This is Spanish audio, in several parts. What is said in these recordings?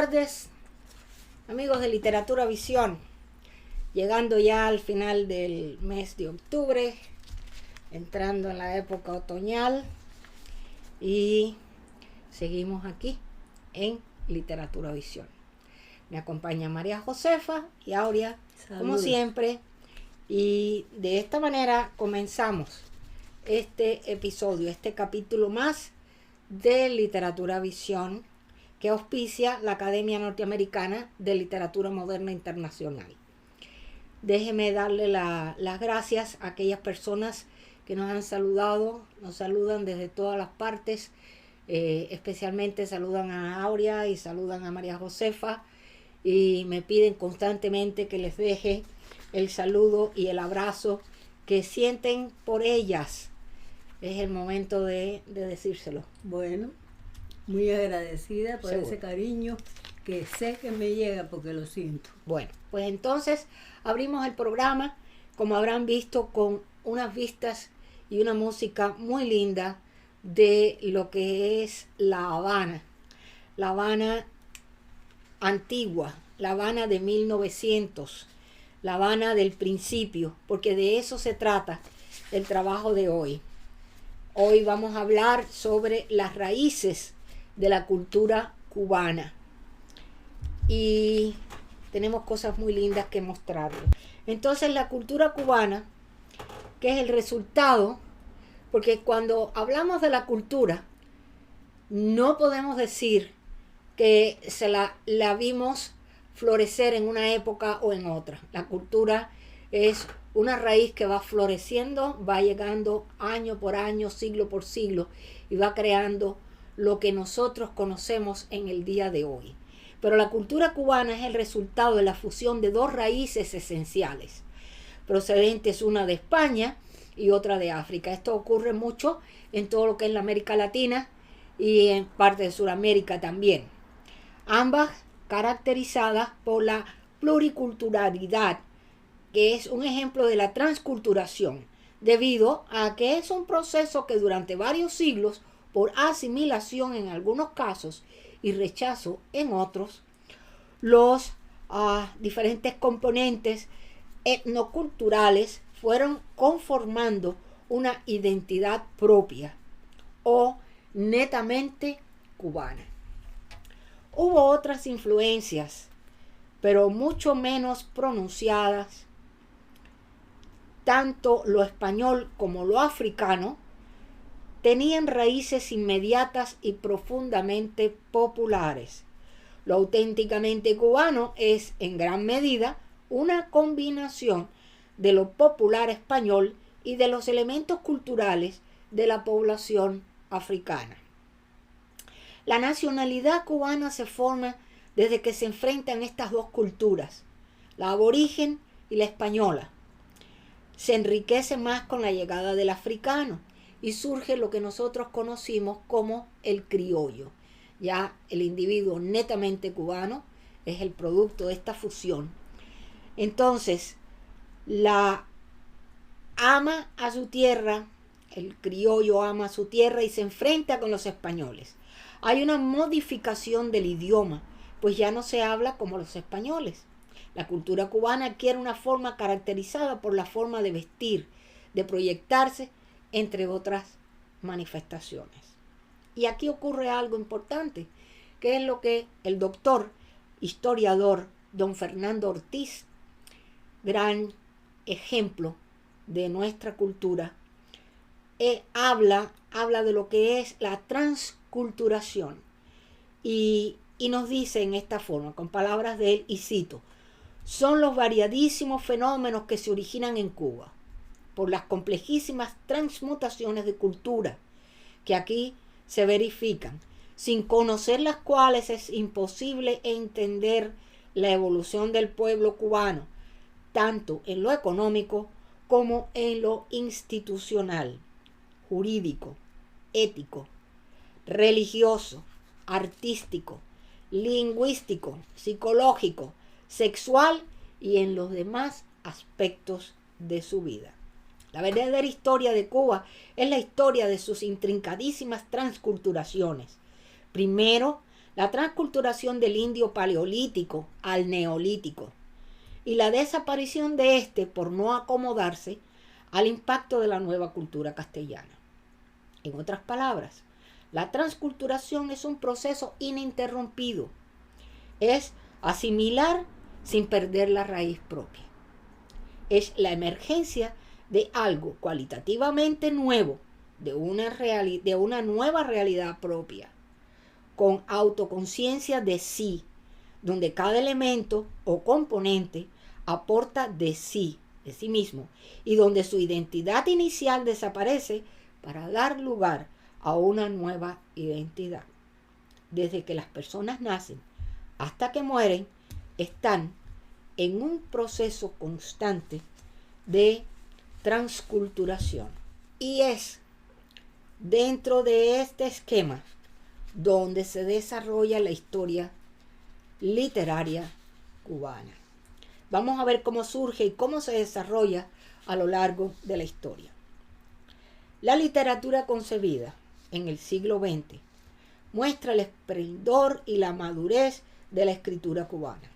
tardes, amigos de Literatura Visión. Llegando ya al final del mes de octubre, entrando en la época otoñal y seguimos aquí en Literatura Visión. Me acompaña María Josefa y Aurea, como siempre, y de esta manera comenzamos este episodio, este capítulo más de Literatura Visión que auspicia la Academia Norteamericana de Literatura Moderna Internacional. Déjeme darle las gracias a aquellas personas que nos han saludado, nos saludan desde todas las partes, especialmente saludan a Aurea y saludan a María Josefa y me piden constantemente que les deje el saludo y el abrazo que sienten por ellas. Es el momento de decírselo. Bueno, muy agradecida por Seguro. ese cariño que sé que me llega porque lo siento. Bueno, pues entonces abrimos el programa, como habrán visto, con unas vistas y una música muy linda de lo que es La Habana antigua, La Habana de 1900, La Habana del principio, porque de eso se trata el trabajo de hoy. Hoy vamos a hablar sobre las raíces de la cultura cubana y tenemos cosas muy lindas que mostrarles. Entonces, la cultura cubana, que es el resultado, porque cuando hablamos de la cultura, no podemos decir que la vimos florecer en una época o en otra. La cultura es una raíz que va floreciendo, va llegando año por año, siglo por siglo, y va creando lo que nosotros conocemos en el día de hoy. Pero la cultura cubana es el resultado de la fusión de dos raíces esenciales, procedentes una de España y otra de África. Esto ocurre mucho en todo lo que es la América Latina y en parte de Sudamérica también. Ambas caracterizadas por la pluriculturalidad, que es un ejemplo de la transculturación, debido a que es un proceso que durante varios siglos, por asimilación en algunos casos y rechazo en otros, los diferentes componentes etnoculturales fueron conformando una identidad propia o netamente cubana. Hubo otras influencias, pero mucho menos pronunciadas. Tanto lo español como lo africano tenían raíces inmediatas y profundamente populares. Lo auténticamente cubano es, en gran medida, una combinación de lo popular español y de los elementos culturales de la población africana. La nacionalidad cubana se forma desde que se enfrentan estas dos culturas, la aborigen y la española. Se enriquece más con la llegada del africano y surge lo que nosotros conocimos como el criollo. Ya el individuo netamente cubano es el producto de esta fusión. Entonces, la ama a su tierra, el criollo ama a su tierra y se enfrenta con los españoles. Hay una modificación del idioma, pues ya no se habla como los españoles. La cultura cubana adquiere una forma caracterizada por la forma de vestir, de proyectarse, entre otras manifestaciones. Y aquí ocurre algo importante, que es lo que el doctor, historiador, don Fernando Ortiz, gran ejemplo de nuestra cultura, habla de lo que es la transculturación y nos dice en esta forma, con palabras de él, y cito: son los variadísimos fenómenos que se originan en Cuba por las complejísimas transmutaciones de cultura que aquí se verifican, sin conocer las cuales es imposible entender la evolución del pueblo cubano, tanto en lo económico como en lo institucional, jurídico, ético, religioso, artístico, lingüístico, psicológico, sexual y en los demás aspectos de su vida. La verdadera historia de Cuba es la historia de sus intrincadísimas transculturaciones. Primero, la transculturación del indio paleolítico al neolítico y la desaparición de éste por no acomodarse al impacto de la nueva cultura castellana. En otras palabras, la transculturación es un proceso ininterrumpido. Es asimilar sin perder la raíz propia. Es la emergencia de algo cualitativamente nuevo, de una nueva realidad propia, con autoconciencia de sí, donde cada elemento o componente aporta de sí mismo, y donde su identidad inicial desaparece para dar lugar a una nueva identidad. Desde que las personas nacen hasta que mueren, están en un proceso constante de transculturación. Y es dentro de este esquema donde se desarrolla la historia literaria cubana. Vamos a ver cómo surge y cómo se desarrolla a lo largo de la historia. La literatura concebida en el siglo XX muestra el esplendor y la madurez de la escritura cubana.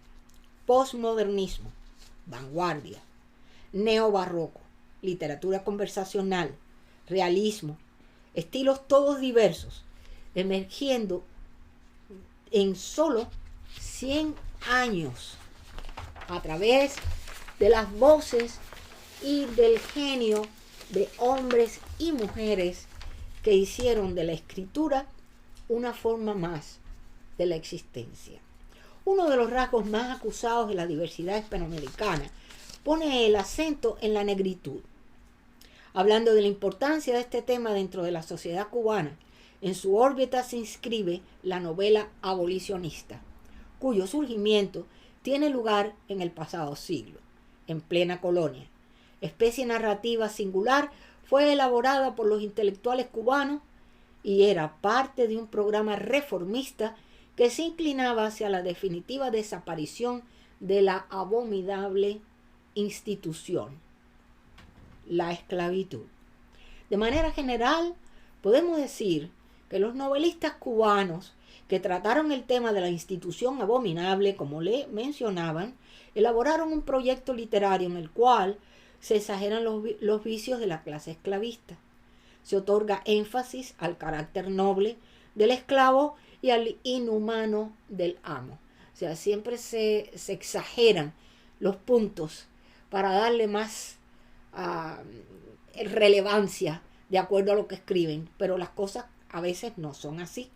Postmodernismo, vanguardia, neobarroco, literatura conversacional, realismo, estilos todos diversos, emergiendo en solo 100 años a través de las voces y del genio de hombres y mujeres que hicieron de la escritura una forma más de la existencia. Uno de los rasgos más acusados de la diversidad hispanoamericana pone el acento en la negritud. Hablando de la importancia de este tema dentro de la sociedad cubana, en su órbita se inscribe la novela abolicionista, cuyo surgimiento tiene lugar en el pasado siglo, en plena colonia. Especie narrativa singular, fue elaborada por los intelectuales cubanos y era parte de un programa reformista que se inclinaba hacia la definitiva desaparición de la abominable institución, la esclavitud. De manera general, podemos decir que los novelistas cubanos que trataron el tema de la institución abominable, como le mencionaban, elaboraron un proyecto literario en el cual se exageran los vicios de la clase esclavista. Se otorga énfasis al carácter noble del esclavo y al inhumano del amo. O sea, siempre se exageran los puntos para darle más relevancia de acuerdo a lo que escriben, pero las cosas a veces no son así.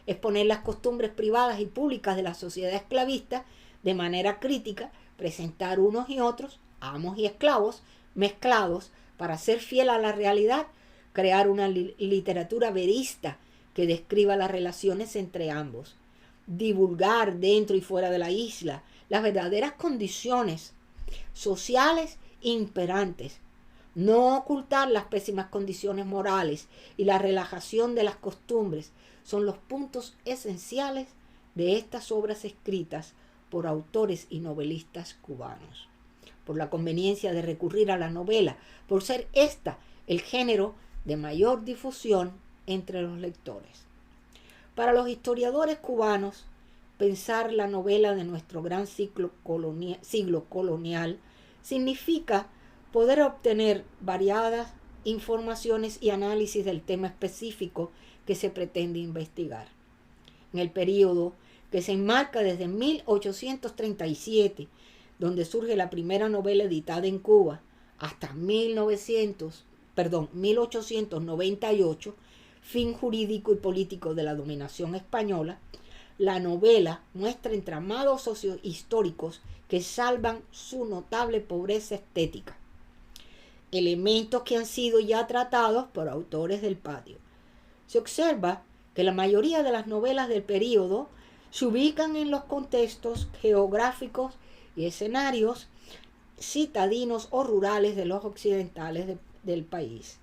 Exponer las costumbres privadas y públicas de la sociedad esclavista de manera crítica, presentar unos y otros, amos y esclavos, mezclados para ser fiel a la realidad, crear una literatura verista que describa las relaciones entre ambos, divulgar dentro y fuera de la isla las verdaderas condiciones sociales imperantes, no ocultar las pésimas condiciones morales y la relajación de las costumbres son los puntos esenciales de estas obras escritas por autores y novelistas cubanos. Por la conveniencia de recurrir a la novela, por ser esta el género de mayor difusión entre los lectores. Para los historiadores cubanos, pensar la novela de nuestro gran siglo colonial significa poder obtener variadas informaciones y análisis del tema específico que se pretende investigar. En el periodo que se enmarca desde 1837, donde surge la primera novela editada en Cuba, hasta 1898, fin jurídico y político de la dominación española, la novela muestra entramados sociohistóricos que salvan su notable pobreza estética, elementos que han sido ya tratados por autores del patio. Se observa que la mayoría de las novelas del período se ubican en los contextos geográficos y escenarios citadinos o rurales de los occidentales del país.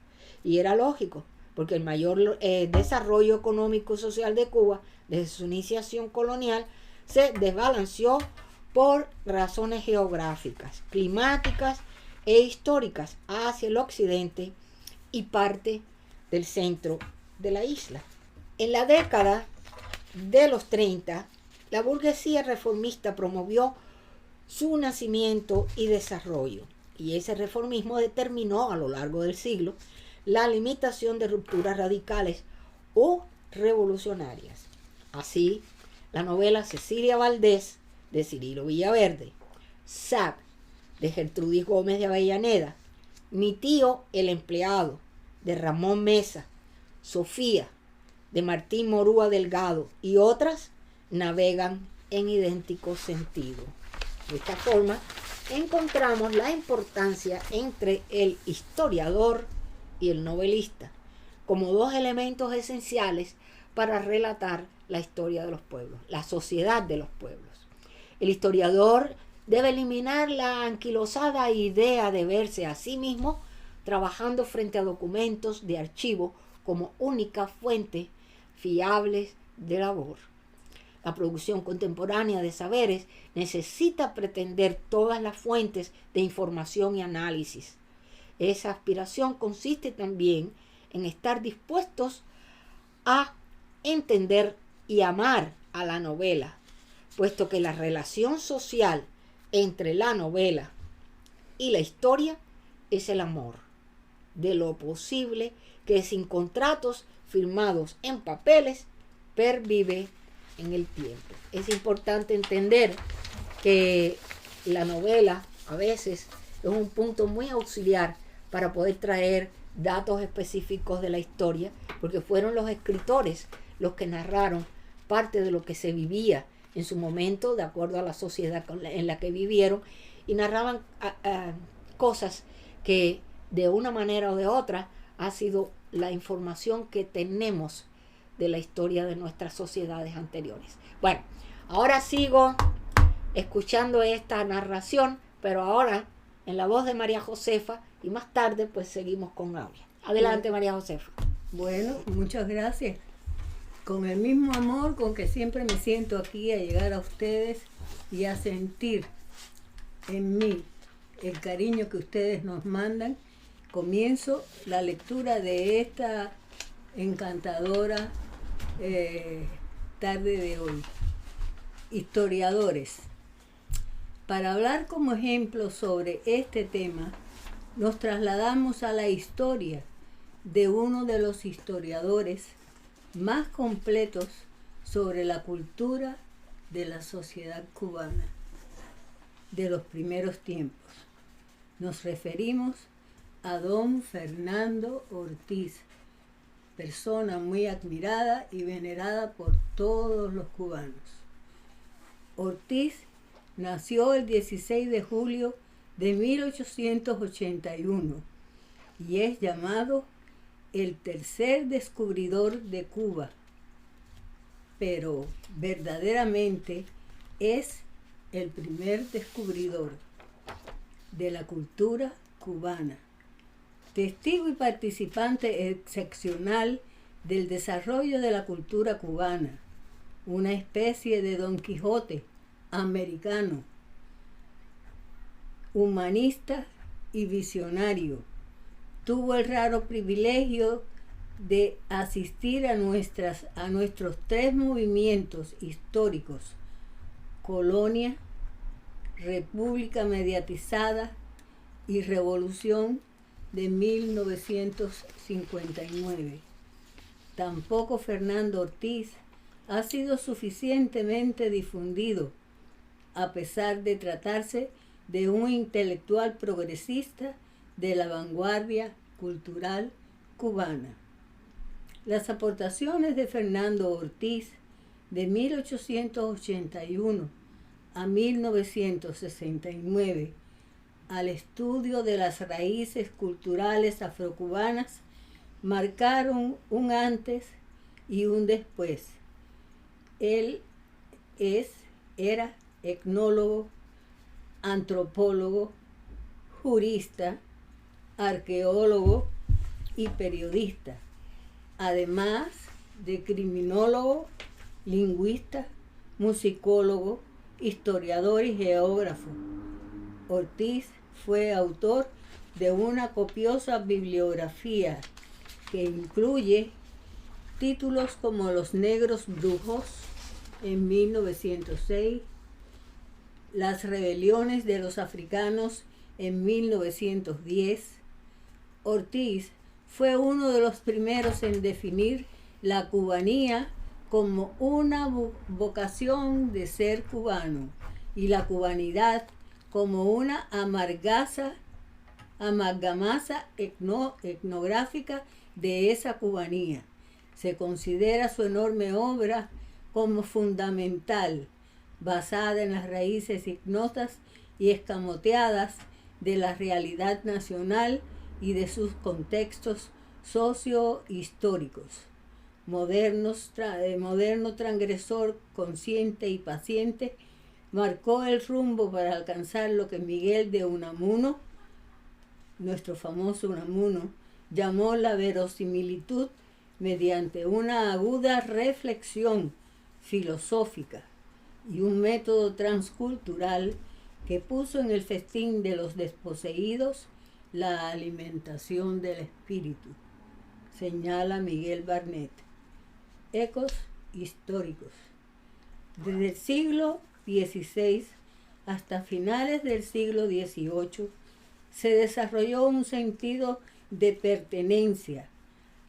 Y era lógico, porque el mayor desarrollo económico y social de Cuba desde su iniciación colonial se desbalanceó por razones geográficas, climáticas e históricas hacia el occidente y parte del centro de la isla. En la década de los 30, la burguesía reformista promovió su nacimiento y desarrollo, y ese reformismo determinó a lo largo del siglo la limitación de rupturas radicales o revolucionarias. Así, la novela Cecilia Valdés de Cirilo Villaverde, Sab de Gertrudis Gómez de Avellaneda, Mi tío el empleado de Ramón Mesa, Sofía de Martín Morúa Delgado y otras navegan en idéntico sentido. De esta forma, encontramos la importancia entre el historiador y el novelista como dos elementos esenciales para relatar la historia de los pueblos, la sociedad de los pueblos. El historiador debe eliminar la anquilosada idea de verse a sí mismo trabajando frente a documentos de archivo como única fuente fiables de labor. La producción contemporánea de saberes necesita pretender todas las fuentes de información y análisis. Esa aspiración consiste también en estar dispuestos a entender y amar a la novela, puesto que la relación social entre la novela y la historia es el amor, de lo posible que sin contratos firmados en papeles pervive en el tiempo. Es importante entender que la novela a veces es un punto muy auxiliar para poder traer datos específicos de la historia, porque fueron los escritores los que narraron parte de lo que se vivía en su momento, de acuerdo a la sociedad en la que vivieron, y narraban cosas que de una manera o de otra ha sido la información que tenemos de la historia de nuestras sociedades anteriores. Bueno, ahora sigo escuchando esta narración, pero ahora en la voz de María Josefa, y más tarde pues seguimos con Aurea. Adelante, María Josefa. Bueno, muchas gracias. Con el mismo amor con que siempre me siento aquí a llegar a ustedes y a sentir en mí el cariño que ustedes nos mandan, comienzo la lectura de esta encantadora tarde de hoy. Historiadores. Para hablar como ejemplo sobre este tema, nos trasladamos a la historia de uno de los historiadores más completos sobre la cultura de la sociedad cubana de los primeros tiempos. Nos referimos a don Fernando Ortiz, persona muy admirada y venerada por todos los cubanos. Ortiz nació el 16 de julio de 1881 y es llamado el tercer descubridor de Cuba, pero verdaderamente es el primer descubridor de la cultura cubana. Testigo y participante excepcional del desarrollo de la cultura cubana, una especie de Don Quijote americano, humanista y visionario. Tuvo el raro privilegio de asistir a nuestros tres movimientos históricos: colonia, república mediatizada y revolución de 1959. Tampoco Fernando Ortiz ha sido suficientemente difundido, a pesar de tratarse de un intelectual progresista de la vanguardia cultural cubana. Las aportaciones de Fernando Ortiz de 1881 a 1969 al estudio de las raíces culturales afrocubanas marcaron un antes y un después. Él era etnólogo, antropólogo, jurista, arqueólogo y periodista, además de criminólogo, lingüista, musicólogo, historiador y geógrafo. Ortiz fue autor de una copiosa bibliografía que incluye títulos como Los negros brujos, en 1906, las rebeliones de los africanos en 1910. Ortiz fue uno de los primeros en definir la cubanía como una vocación de ser cubano y la cubanidad como una amalgamaza etnográfica de esa cubanía. Se considera su enorme obra como fundamental, basada en las raíces ignotas y escamoteadas de la realidad nacional y de sus contextos sociohistóricos. Moderno transgresor, consciente y paciente, marcó el rumbo para alcanzar lo que Miguel de Unamuno, nuestro famoso Unamuno, llamó la verosimilitud mediante una aguda reflexión filosófica y un método transcultural que puso en el festín de los desposeídos la alimentación del espíritu, señala Miguel Barnett. Ecos históricos. Desde el siglo XVI hasta finales del siglo XVIII se desarrolló un sentido de pertenencia,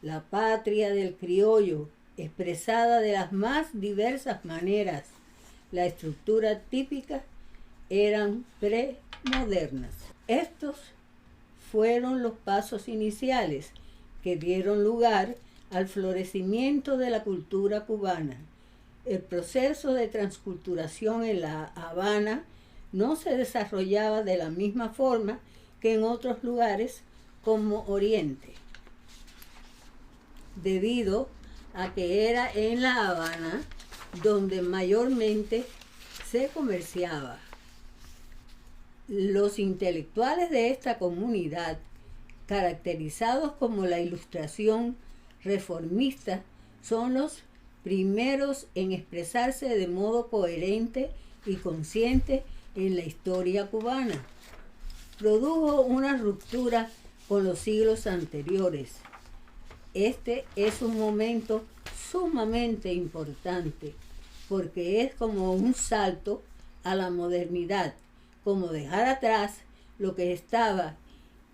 la patria del criollo, expresada de las más diversas maneras. La estructura típica eran premodernas. Estos fueron los pasos iniciales que dieron lugar al florecimiento de la cultura cubana. El proceso de transculturación en La Habana no se desarrollaba de la misma forma que en otros lugares como Oriente, debido a que era en La Habana donde mayormente se comerciaba. Los intelectuales de esta comunidad, caracterizados como la Ilustración reformista, son los primeros en expresarse de modo coherente y consciente en la historia cubana. Produjo una ruptura con los siglos anteriores. Este es un momento sumamente importante porque es como un salto a la modernidad, como dejar atrás lo que estaba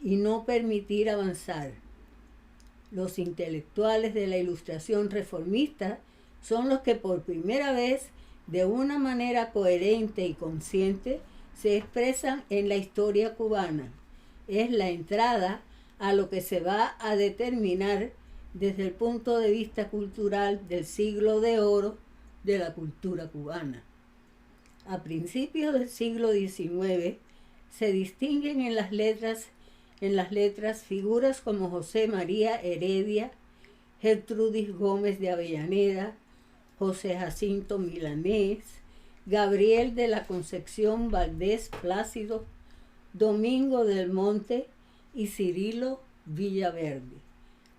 y no permitir avanzar. Los intelectuales de la Ilustración reformista son los que por primera vez, de una manera coherente y consciente, se expresan en la historia cubana. Es la entrada a lo que se va a determinar desde el punto de vista cultural del siglo de oro de la cultura cubana. A principios del siglo XIX se distinguen en las letras figuras como José María Heredia, Gertrudis Gómez de Avellaneda, José Jacinto Milanés, Gabriel de la Concepción Valdés Plácido, Domingo del Monte y Cirilo Villaverde.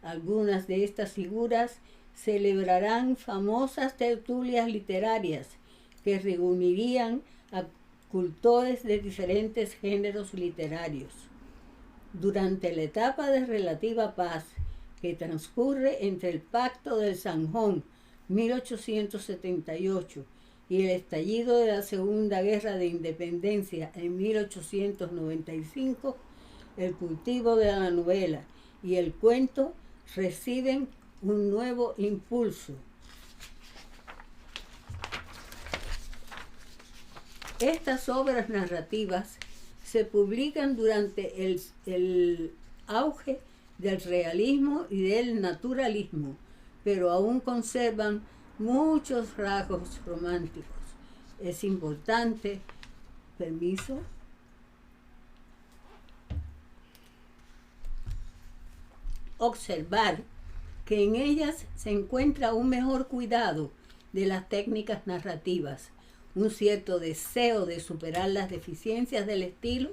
Algunas de estas figuras celebrarán famosas tertulias literarias que reunirían a cultores de diferentes géneros literarios. Durante la etapa de relativa paz que transcurre entre el Pacto del Zanjón 1878 y el estallido de la Segunda Guerra de Independencia en 1895, el cultivo de la novela y el cuento reciben un nuevo impulso. Estas obras narrativas se publican durante el auge del realismo y del naturalismo, pero aún conservan muchos rasgos románticos. Es importante, observar que en ellas se encuentra un mejor cuidado de las técnicas narrativas, un cierto deseo de superar las deficiencias del estilo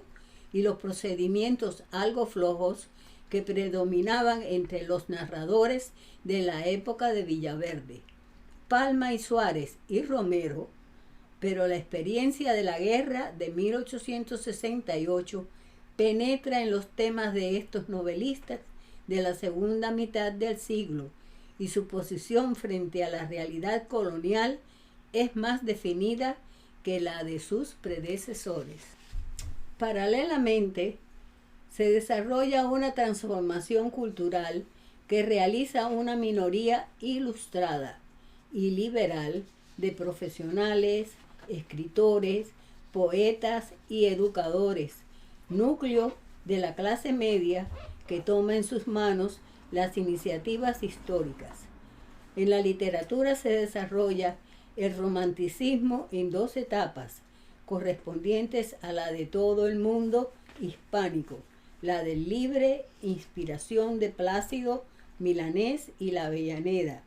y los procedimientos algo flojos que predominaban entre los narradores de la época de Villaverde, Palma y Suárez y Romero, pero la experiencia de la guerra de 1868 penetra en los temas de estos novelistas de la segunda mitad del siglo y su posición frente a la realidad colonial es más definida que la de sus predecesores. Paralelamente, se desarrolla una transformación cultural que realiza una minoría ilustrada y liberal de profesionales, escritores, poetas y educadores, núcleo de la clase media que toma en sus manos las iniciativas históricas. En la literatura se desarrolla el romanticismo en dos etapas, correspondientes a la de todo el mundo hispánico, la de libre inspiración de Plácido, Milanés y la Avellaneda.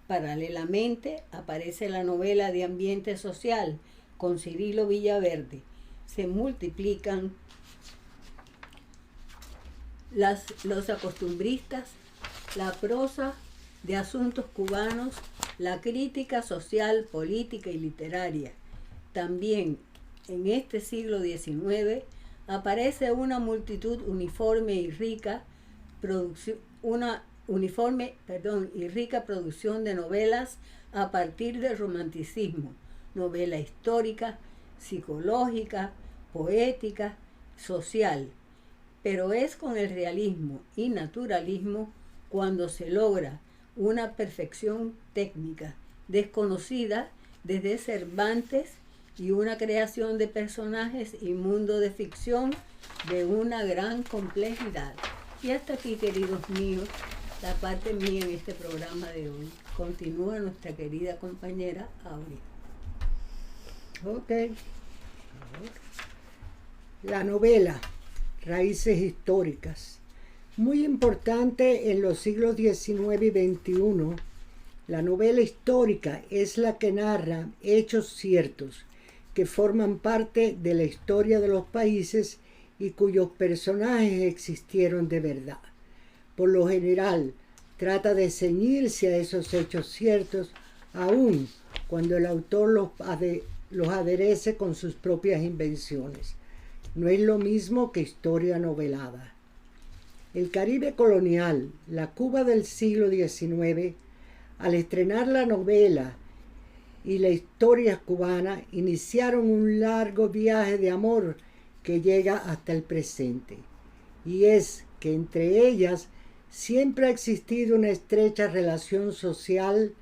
Paralelamente aparece la novela de ambiente social con Cirilo Villaverde. Se multiplican los acostumbristas, la prosa de asuntos cubanos, la crítica social, política y literaria. También en este siglo XIX aparece una multitud uniforme y rica producción de novelas a partir del romanticismo, novela histórica, psicológica, poética, social. Pero es con el realismo y naturalismo cuando se logra una perfección técnica desconocida desde Cervantes y una creación de personajes y mundo de ficción de una gran complejidad. Y hasta aquí, queridos míos, la parte mía en este programa de hoy. Continúa nuestra querida compañera Aurea. Ok. La novela, raíces históricas. Muy importante en los siglos XIX y XXI, la novela histórica es la que narra hechos ciertos que forman parte de la historia de los países y cuyos personajes existieron de verdad. Por lo general, trata de ceñirse a esos hechos ciertos, aun cuando el autor los aderece con sus propias invenciones. No es lo mismo que historia novelada. El Caribe colonial, la Cuba del siglo XIX, al estrenar la novela y la historia cubana, iniciaron un largo viaje de amor que llega hasta el presente. Y es que entre ellas siempre ha existido una estrecha relación social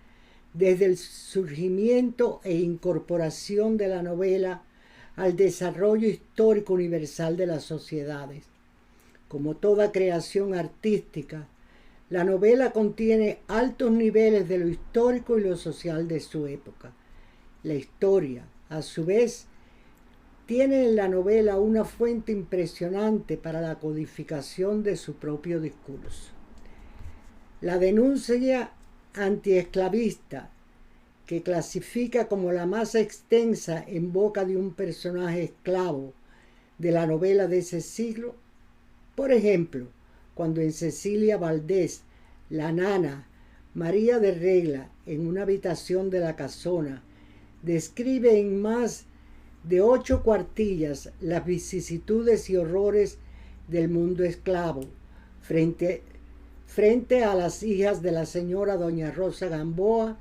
desde el surgimiento e incorporación de la novela al desarrollo histórico universal de las sociedades. Como toda creación artística, la novela contiene altos niveles de lo histórico y lo social de su época. La historia, a su vez, tiene en la novela una fuente impresionante para la codificación de su propio discurso. La denuncia antiesclavista, que clasifica como la más extensa en boca de un personaje esclavo de la novela de ese siglo, por ejemplo, cuando en Cecilia Valdés, la nana María de Regla, en una habitación de la casona, describe en más de 8 cuartillas las vicisitudes y horrores del mundo esclavo frente a las hijas de la señora doña Rosa Gamboa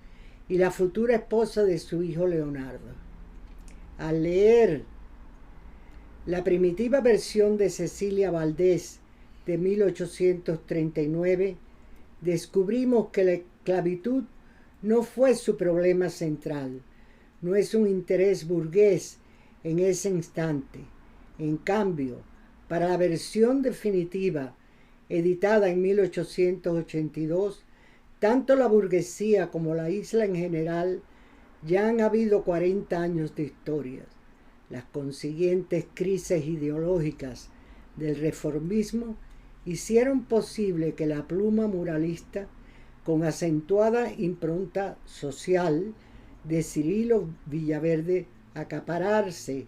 y la futura esposa de su hijo Leonardo. Al leer la primitiva versión de Cecilia Valdés de 1839, descubrimos que la esclavitud no fue su problema central, no es un interés burgués en ese instante. En cambio, para la versión definitiva, editada en 1882, tanto la burguesía como la isla en general ya han habido 40 años de historias. Las consiguientes crisis ideológicas del reformismo hicieron posible que la pluma muralista, con acentuada impronta social de Cirilo Villaverde, acapararse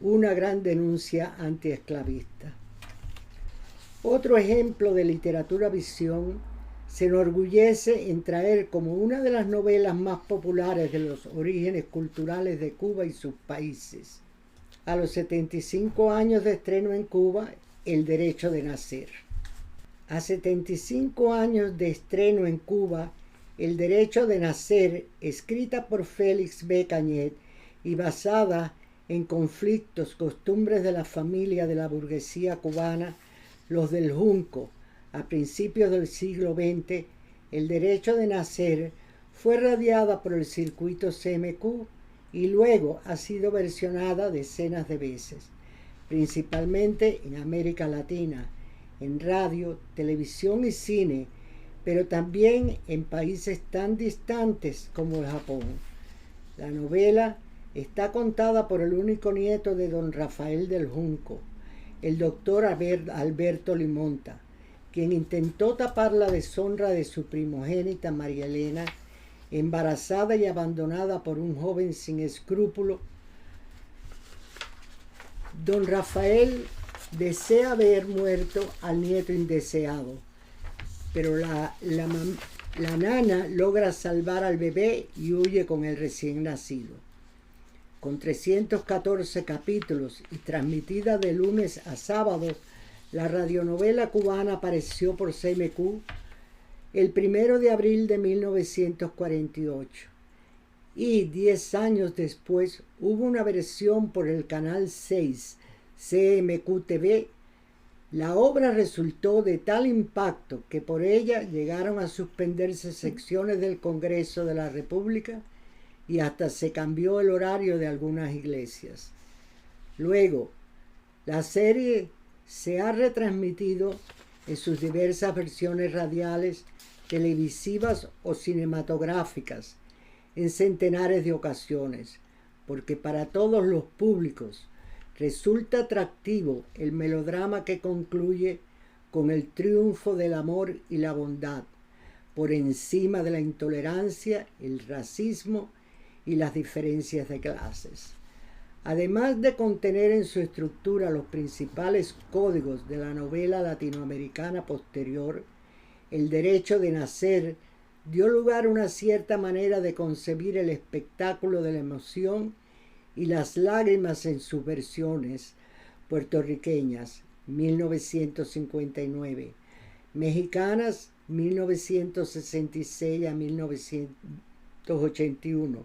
una gran denuncia antiesclavista. Otro ejemplo de literatura visión se enorgullece en traer como una de las novelas más populares de los orígenes culturales de Cuba y sus países, a los 75 años de estreno en Cuba, El derecho de nacer. A 75 años de estreno en Cuba, El derecho de nacer, escrita por Félix B. Cañet y basada en conflictos, costumbres de la familia de la burguesía cubana, los del Junco, a principios del siglo XX, el derecho de nacer fue radiada por el circuito CMQ y luego ha sido versionada decenas de veces, principalmente en América Latina, en radio, televisión y cine, pero también en países tan distantes como el Japón. La novela está contada por el único nieto de don Rafael del Junco, el doctor Alberto Limonta, quien intentó tapar la deshonra de su primogénita María Elena, embarazada y abandonada por un joven sin escrúpulo. Don Rafael desea ver muerto al nieto indeseado, pero la nana logra salvar al bebé y huye con el recién nacido. Con 314 capítulos y transmitida de lunes a sábado, la radionovela cubana apareció por CMQ el 1 de abril de 1948 y 10 años después hubo una versión por el canal 6 CMQ TV. La obra resultó de tal impacto que por ella llegaron a suspenderse secciones del Congreso de la República y hasta se cambió el horario de algunas iglesias. Luego, la serie se ha retransmitido en sus diversas versiones radiales, televisivas o cinematográficas en centenares de ocasiones, porque para todos los públicos resulta atractivo el melodrama que concluye con el triunfo del amor y la bondad, por encima de la intolerancia, el racismo y las diferencias de clases. Además de contener en su estructura los principales códigos de la novela latinoamericana posterior, El derecho de nacer dio lugar a una cierta manera de concebir el espectáculo de la emoción y las lágrimas en sus versiones puertorriqueñas, 1959, mexicanas, 1966 a 1981,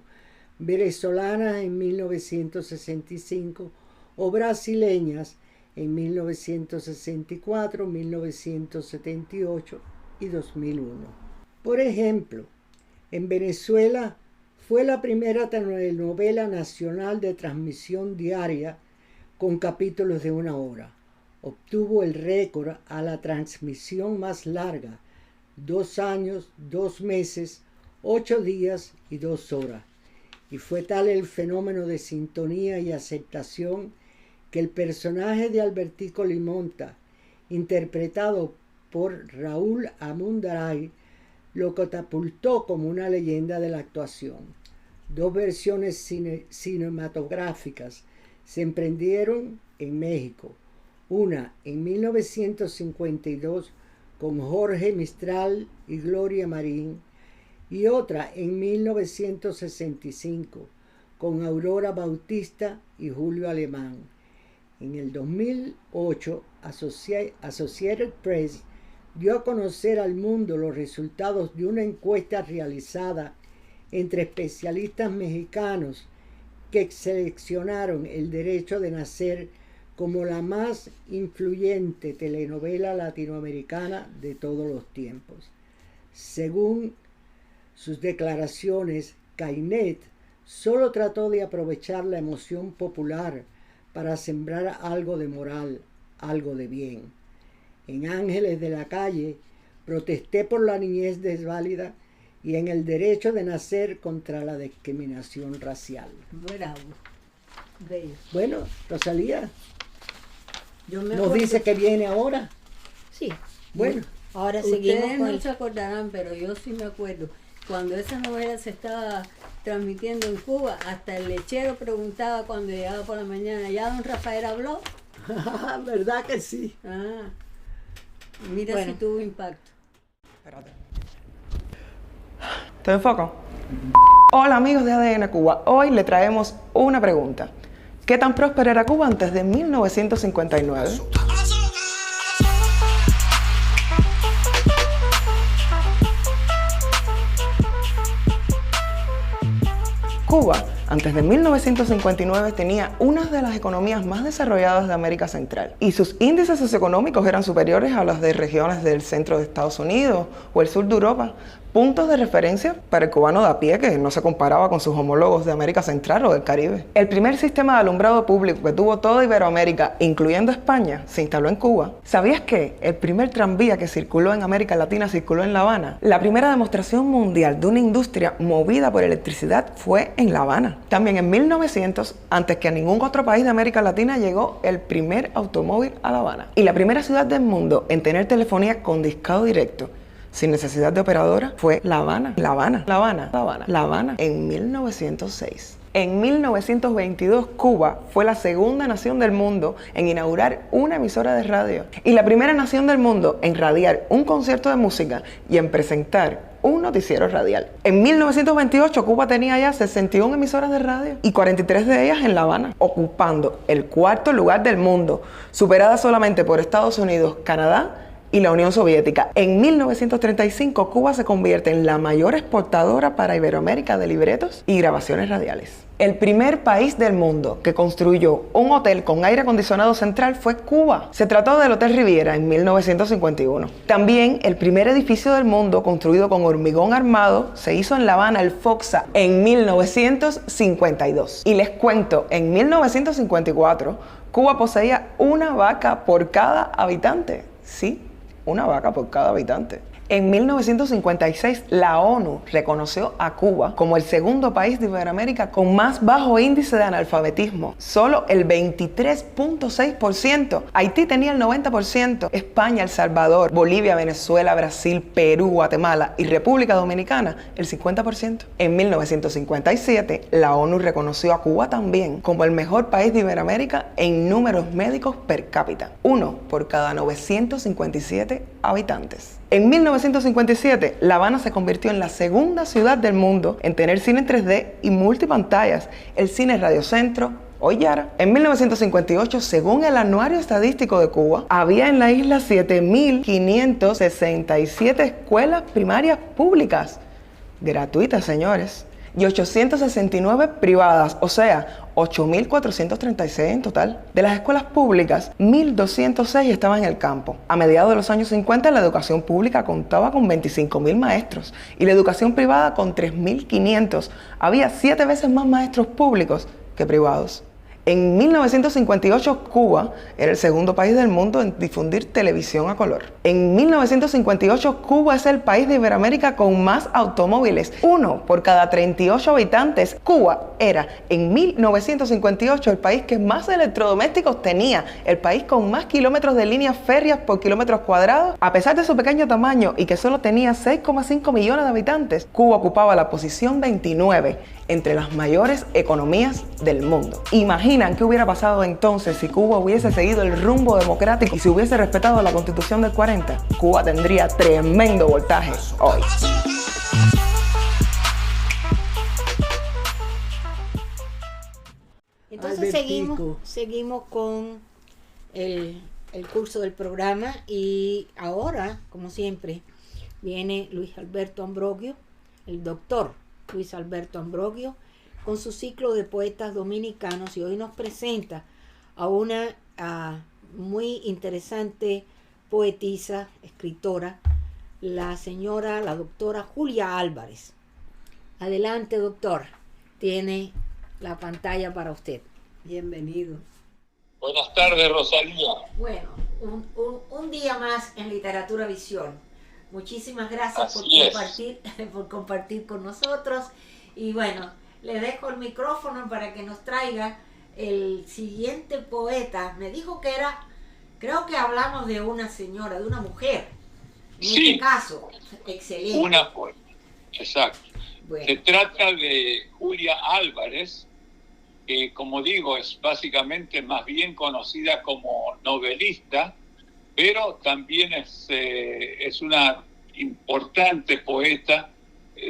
venezolanas en 1965 o brasileñas en 1964, 1978 y 2001. Por ejemplo, en Venezuela fue la primera telenovela nacional de transmisión diaria con capítulos de 1 hora. Obtuvo el récord a la transmisión más larga, 2 años, 2 meses, 8 días y 2 horas. Y fue tal el fenómeno de sintonía y aceptación que el personaje de Albertico Limonta, interpretado por Raúl Amundaray, lo catapultó como una leyenda de la actuación. 2 versiones cinematográficas se emprendieron en México, una en 1952 con Jorge Mistral y Gloria Marín, y otra en 1965 con Aurora Bautista y Julio Alemán. En el 2008, Associated Press dio a conocer al mundo los resultados de una encuesta realizada entre especialistas mexicanos que seleccionaron El derecho de nacer como la más influyente telenovela latinoamericana de todos los tiempos. Según sus declaraciones, Cañet solo trató de aprovechar la emoción popular para sembrar algo de moral, algo de bien. En Ángeles de la Calle protesté por la niñez desválida y en El derecho de nacer contra la discriminación racial. Bravo. Bello. Bueno, Rosalía, Yo me nos acuerdo- dice que viene ahora. Sí. Bueno, Ahora seguimos Ustedes con no el... se acordarán, pero yo sí me acuerdo. Cuando esa novela se estaba transmitiendo en Cuba, hasta el lechero preguntaba cuando llegaba por la mañana, ¿ya don Rafael habló? ¿verdad que sí? Ah, mira Bueno. si tuvo impacto. Espérate. ¿Te enfoco? Hola amigos de ADN Cuba, hoy le traemos una pregunta. ¿Qué tan próspera era Cuba antes de 1959? Cuba, antes de 1959, tenía una de las economías más desarrolladas de América Central y sus índices socioeconómicos eran superiores a los de regiones del centro de Estados Unidos o el sur de Europa. Puntos de referencia para el cubano de a pie que no se comparaba con sus homólogos de América Central o del Caribe. El primer sistema de alumbrado público que tuvo toda Iberoamérica, incluyendo España, se instaló en Cuba. ¿Sabías que el primer tranvía que circuló en América Latina circuló en La Habana? La primera demostración mundial de una industria movida por electricidad fue en La Habana. También en 1900, antes que a ningún otro país de América Latina, llegó el primer automóvil a La Habana. Y la primera ciudad del mundo en tener telefonía con discado directo sin necesidad de operadora fue La Habana. La Habana, La Habana, La Habana, La Habana en 1906. En 1922, Cuba fue la segunda nación del mundo en inaugurar una emisora de radio y la primera nación del mundo en radiar un concierto de música y en presentar un noticiero radial. En 1928, Cuba tenía ya 61 emisoras de radio y 43 de ellas en La Habana, ocupando el cuarto lugar del mundo, superada solamente por Estados Unidos, Canadá y la Unión Soviética. En 1935, Cuba se convierte en la mayor exportadora para Iberoamérica de libretos y grabaciones radiales. El primer país del mundo que construyó un hotel con aire acondicionado central fue Cuba. Se trató del Hotel Riviera en 1951. También el primer edificio del mundo construido con hormigón armado se hizo en La Habana, el Foxa, en 1952. Y les cuento, en 1954, Cuba poseía una vaca por cada habitante. Sí, una vaca por cada habitante. En 1956, la ONU reconoció a Cuba como el segundo país de Iberoamérica con más bajo índice de analfabetismo, solo el 23.6%. Haití tenía el 90%, España, El Salvador, Bolivia, Venezuela, Brasil, Perú, Guatemala y República Dominicana el 50%. En 1957, la ONU reconoció a Cuba también como el mejor país de Iberoamérica en números médicos per cápita, uno por cada 957 habitantes. En 1957, La Habana se convirtió en la segunda ciudad del mundo en tener cine en 3D y multipantallas, el Cine Radio Centro, hoy Yara. En 1958, según el Anuario Estadístico de Cuba, había en la isla 7.567 escuelas primarias públicas, gratuitas, señores, y 869 privadas, o sea, 8.436 en total. De las escuelas públicas, 1.206 estaban en el campo. A mediados de los años 50, la educación pública contaba con 25.000 maestros y la educación privada con 3.500. Había 7 veces más maestros públicos que privados. En 1958, Cuba era el segundo país del mundo en difundir televisión a color. En 1958, Cuba es el país de Iberoamérica con más automóviles, uno por cada 38 habitantes. Cuba era en 1958 el país que más electrodomésticos tenía, el país con más kilómetros de líneas férreas por kilómetros cuadrados. A pesar de su pequeño tamaño y que solo tenía 6,5 millones de habitantes, Cuba ocupaba la posición 29 entre las mayores economías del mundo. ¿Imaginan qué hubiera pasado entonces si Cuba hubiese seguido el rumbo democrático y si hubiese respetado la Constitución del 40? Cuba tendría tremendo voltaje hoy. Entonces seguimos con el curso del programa y ahora, como siempre, viene Luis Alberto Ambrogio, el doctor Luis Alberto Ambrogio, con su ciclo de poetas dominicanos, y hoy nos presenta a una muy interesante poetisa, escritora, la doctora Julia Álvarez. Adelante, doctor, tiene la pantalla para usted. Bienvenido. Buenas tardes, Rosalía. Bueno, un día más en Literatura Visión. Muchísimas gracias por compartir con nosotros. Y bueno, le dejo el micrófono para que nos traiga el siguiente poeta. Me dijo que creo que hablamos de una señora, de una mujer. En este caso, excelente. Una poeta, exacto. Bueno. Se trata de Julia Álvarez, que como digo es básicamente más bien conocida como novelista, pero también es una importante poeta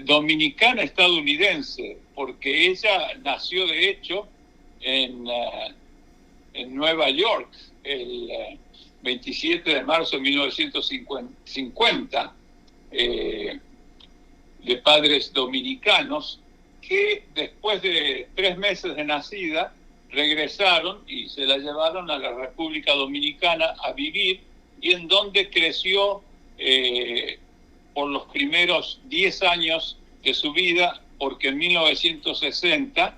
dominicana estadounidense, porque ella nació de hecho en Nueva York el 27 de marzo de 1950, de padres dominicanos, que después de 3 meses de nacida regresaron y se la llevaron a la República Dominicana a vivir, y en donde creció por los primeros 10 años de su vida, porque en 1960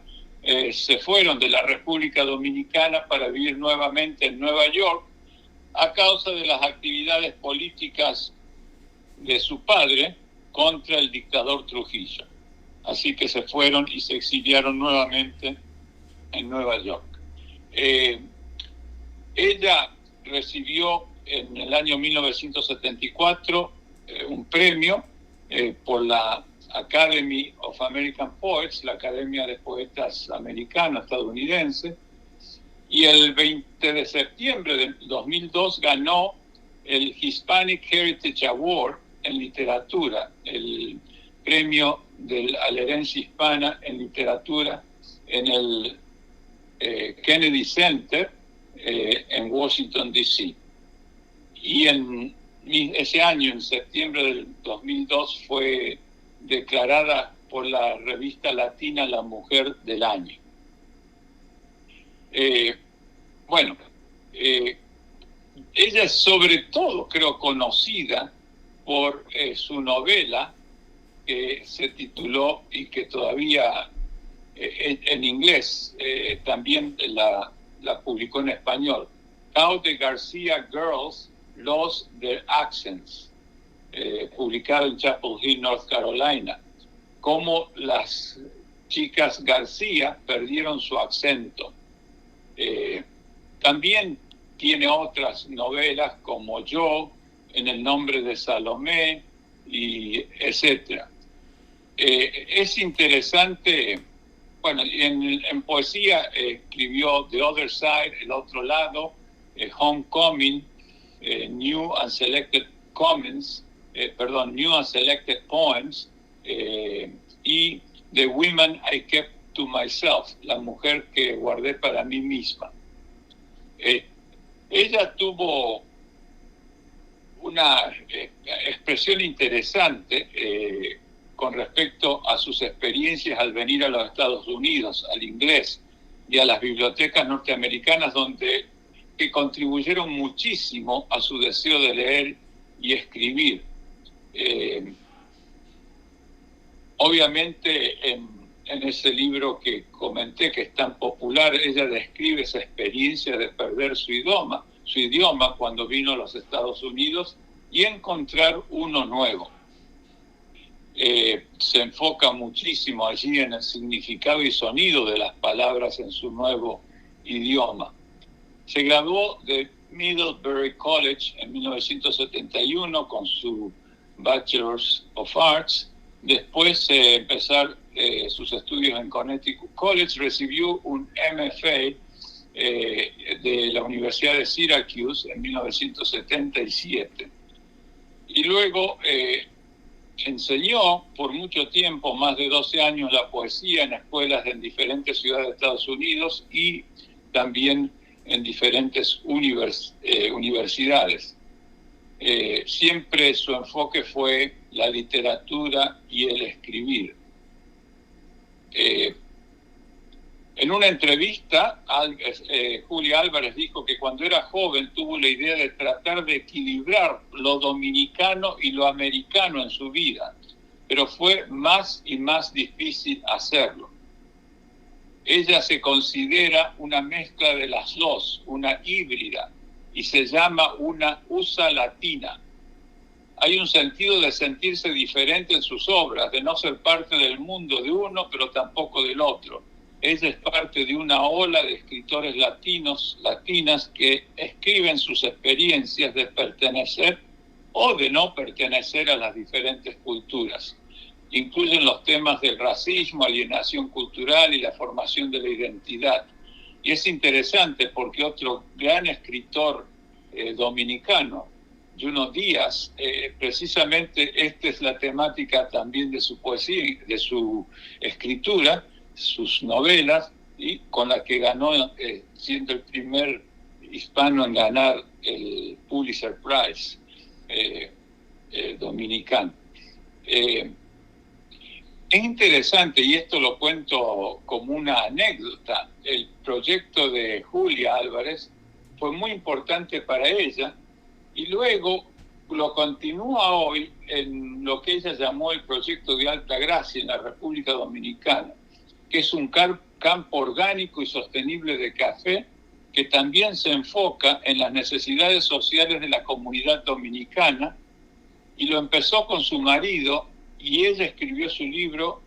se fueron de la República Dominicana para vivir nuevamente en Nueva York a causa de las actividades políticas de su padre contra el dictador Trujillo. Así que se fueron y se exiliaron nuevamente en Nueva York. Ella recibió en el año 1974 un premio por la Academy of American Poets, la Academia de Poetas Americana estadounidense, y el 20 de septiembre de 2002 ganó el Hispanic Heritage Award en literatura, el premio a la herencia hispana en literatura en el Kennedy Center en Washington, D.C. Y en ese año, en septiembre del 2002, fue declarada por la revista latina la Mujer del Año. Ella es sobre todo, creo, conocida por su novela que se tituló y que todavía en inglés también la publicó en español, How the Garcia Girls Lost Their Accents, publicado en Chapel Hill, North Carolina. Cómo las chicas García perdieron su acento. También tiene otras novelas como Yo, En el nombre de Salomé, y etcétera. Es interesante, bueno, en poesía escribió The Other Side, El Otro Lado, Homecoming, New and Selected Poems, y The Women I Kept to Myself, La mujer que guardé para mí misma. Ella tuvo una expresión interesante con respecto a sus experiencias al venir a los Estados Unidos, al inglés y a las bibliotecas norteamericanas, que contribuyeron muchísimo a su deseo de leer y escribir. Obviamente en ese libro que comenté, que es tan popular, ella describe esa experiencia de perder su idioma cuando vino a los Estados Unidos y encontrar uno nuevo. Se enfoca muchísimo allí en el significado y sonido de las palabras en su nuevo idioma. Se graduó de Middlebury College en 1971 con su Bachelor of Arts. Después de empezar sus estudios en Connecticut College, recibió un MFA de la Universidad de Syracuse en 1977. Y luego enseñó por mucho tiempo, más de 12 años, la poesía en escuelas en diferentes ciudades de Estados Unidos y también en diferentes universidades. Siempre su enfoque fue la literatura y el escribir. En una entrevista, Julia Álvarez dijo que cuando era joven tuvo la idea de tratar de equilibrar lo dominicano y lo americano en su vida, pero fue más y más difícil hacerlo. Ella se considera una mezcla de las dos, una híbrida, y se llama una USA latina. Hay un sentido de sentirse diferente en sus obras, de no ser parte del mundo de uno, pero tampoco del otro. Ella es parte de una ola de escritores latinas que escriben sus experiencias de pertenecer o de no pertenecer a las diferentes culturas. Incluyen los temas del racismo, alienación cultural y la formación de la identidad. Y es interesante porque otro gran escritor dominicano, Junot Díaz, precisamente esta es la temática también de su poesía, de su escritura, sus novelas, y con la que ganó, siendo el primer hispano en ganar el Pulitzer Prize dominicano. Es interesante, y esto lo cuento como una anécdota. El proyecto de Julia Álvarez fue muy importante para ella y luego lo continúa hoy en lo que ella llamó el proyecto de Altagracia en la República Dominicana, que es un campo orgánico y sostenible de café que también se enfoca en las necesidades sociales de la comunidad dominicana, y lo empezó con su marido, y ella escribió su libro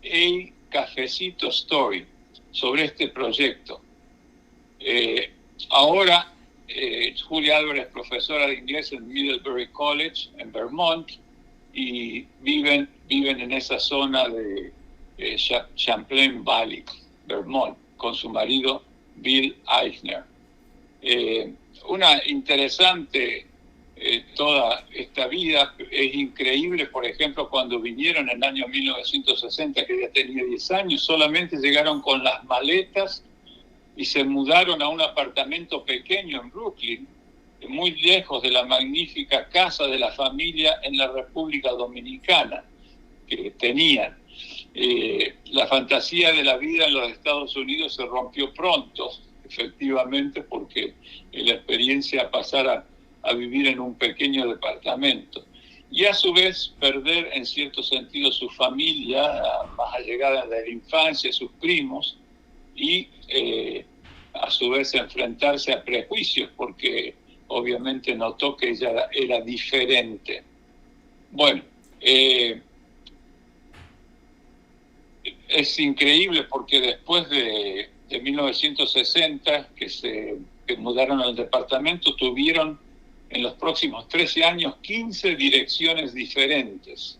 A Cafecito Story sobre este proyecto. Ahora Julia Álvarez es profesora de inglés en Middlebury College en Vermont, y viven en esa zona de Champlain Valley, Vermont, con su marido Bill Eisner. Una interesante toda esta vida. Es increíble, por ejemplo, cuando vinieron en el año 1960, que ella tenía 10 años, solamente llegaron con las maletas y se mudaron a un apartamento pequeño en Brooklyn, muy lejos de la magnífica casa de la familia en la República Dominicana que tenían. La fantasía de la vida en los Estados Unidos se rompió pronto, efectivamente, porque la experiencia de pasar a vivir en un pequeño departamento y a su vez perder en cierto sentido su familia más allegada de la infancia, sus primos, y a su vez enfrentarse a prejuicios, porque obviamente notó que ella era diferente. Bueno, es increíble porque después de 1960, que mudaron al departamento, tuvieron en los próximos 13 años 15 direcciones diferentes.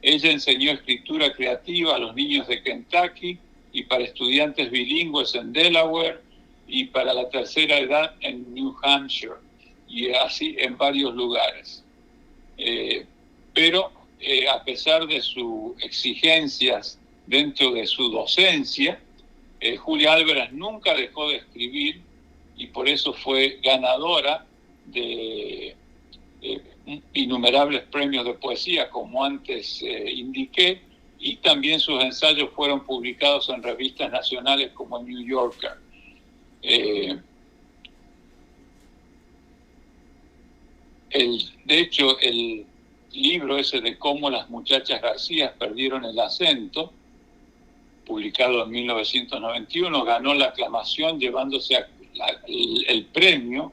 Ella enseñó escritura creativa a los niños de Kentucky y para estudiantes bilingües en Delaware y para la tercera edad en New Hampshire, y así en varios lugares. Pero a pesar de sus exigencias dentro de su docencia, Julia Álvarez nunca dejó de escribir, y por eso fue ganadora de innumerables premios de poesía, como antes indiqué, y también sus ensayos fueron publicados en revistas nacionales como New Yorker. De hecho, el libro ese de Cómo las muchachas García perdieron el acento, publicado en 1991, ganó la aclamación llevándose el premio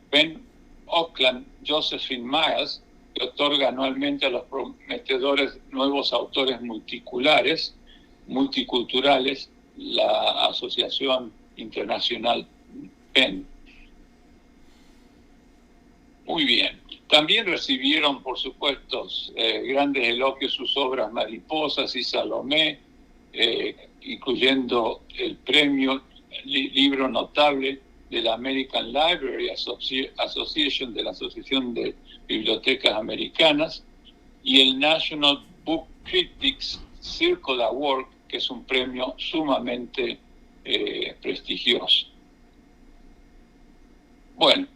Ben Oakland Josephine Miles, que otorga anualmente a los prometedores nuevos autores multiculturales, la Asociación Internacional PEN. Muy bien. También recibieron, por supuesto, grandes elogios sus obras Mariposas y Salomé, incluyendo el premio Libro Notable de la American Library Association, de la Asociación de Bibliotecas Americanas, y el National Book Critics Circle Award, que es un premio sumamente prestigioso. Bueno,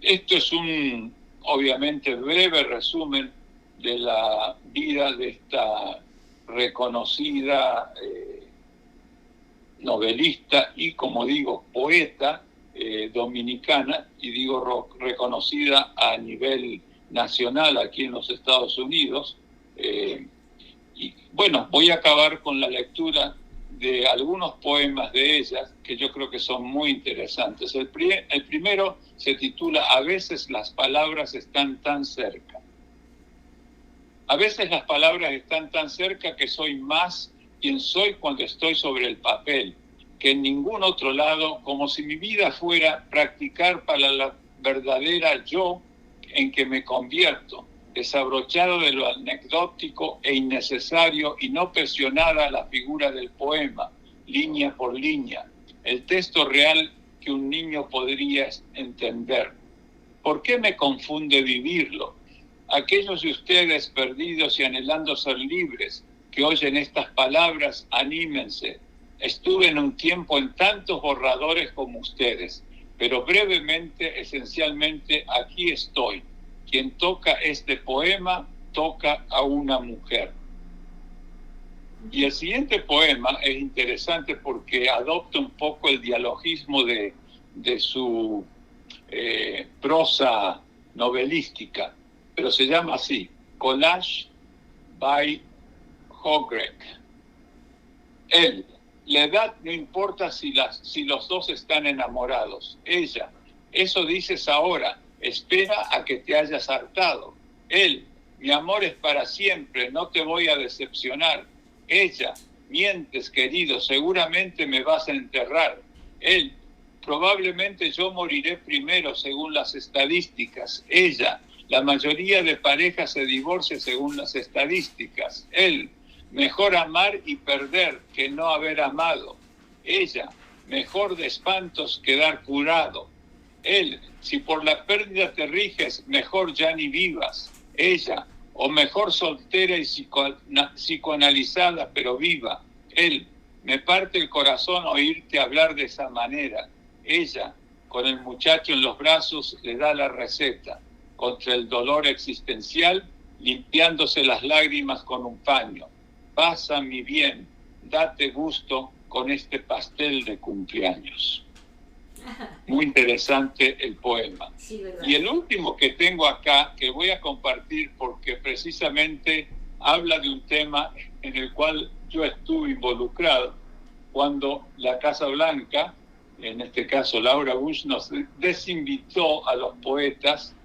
esto es un, obviamente, breve resumen de la vida de esta reconocida novelista y, como digo, poeta dominicana, y digo reconocida a nivel nacional aquí en los Estados Unidos. Y bueno, voy a acabar con la lectura de algunos poemas de ella que yo creo que son muy interesantes. El primero se titula A veces las palabras están tan cerca. A veces las palabras están tan cerca que soy más quien soy cuando estoy sobre el papel que en ningún otro lado, como si mi vida fuera practicar para la verdadera yo en que me convierto, desabrochado de lo anecdótico e innecesario y no presionada la figura del poema, línea por línea, el texto real que un niño podría entender. ¿Por qué me confunde vivirlo? Aquellos de ustedes perdidos y anhelando ser libres, que oyen estas palabras, anímense. Estuve en un tiempo en tantos borradores como ustedes, pero brevemente, esencialmente, aquí estoy. Quien toca este poema, toca a una mujer. Y el siguiente poema es interesante porque adopta un poco el dialogismo de su prosa novelística, pero se llama así, Collage by Hogrek. Él, la edad no importa si los dos están enamorados. Ella, eso dices ahora, espera a que te hayas hartado. Él, mi amor es para siempre, no te voy a decepcionar. Ella, mientes querido, seguramente me vas a enterrar. Él, probablemente yo moriré primero según las estadísticas. Ella, la mayoría de parejas se divorcia según las estadísticas. Él, mejor amar y perder que no haber amado. Ella, mejor de espantos quedar curado. Él, si por la pérdida te riges, mejor ya ni vivas. Ella, o mejor soltera y psicoanalizada pero viva. Él, me parte el corazón oírte hablar de esa manera. Ella, con el muchacho en los brazos, le da la receta contra el dolor existencial, limpiándose las lágrimas con un paño. Pasa mi bien, date gusto con este pastel de cumpleaños. Muy interesante el poema. Sí, ¿verdad? Y el último que tengo acá, que voy a compartir porque precisamente habla de un tema en el cual yo estuve involucrado cuando la Casa Blanca, en este caso Laura Bush, nos desinvitó a los poetas,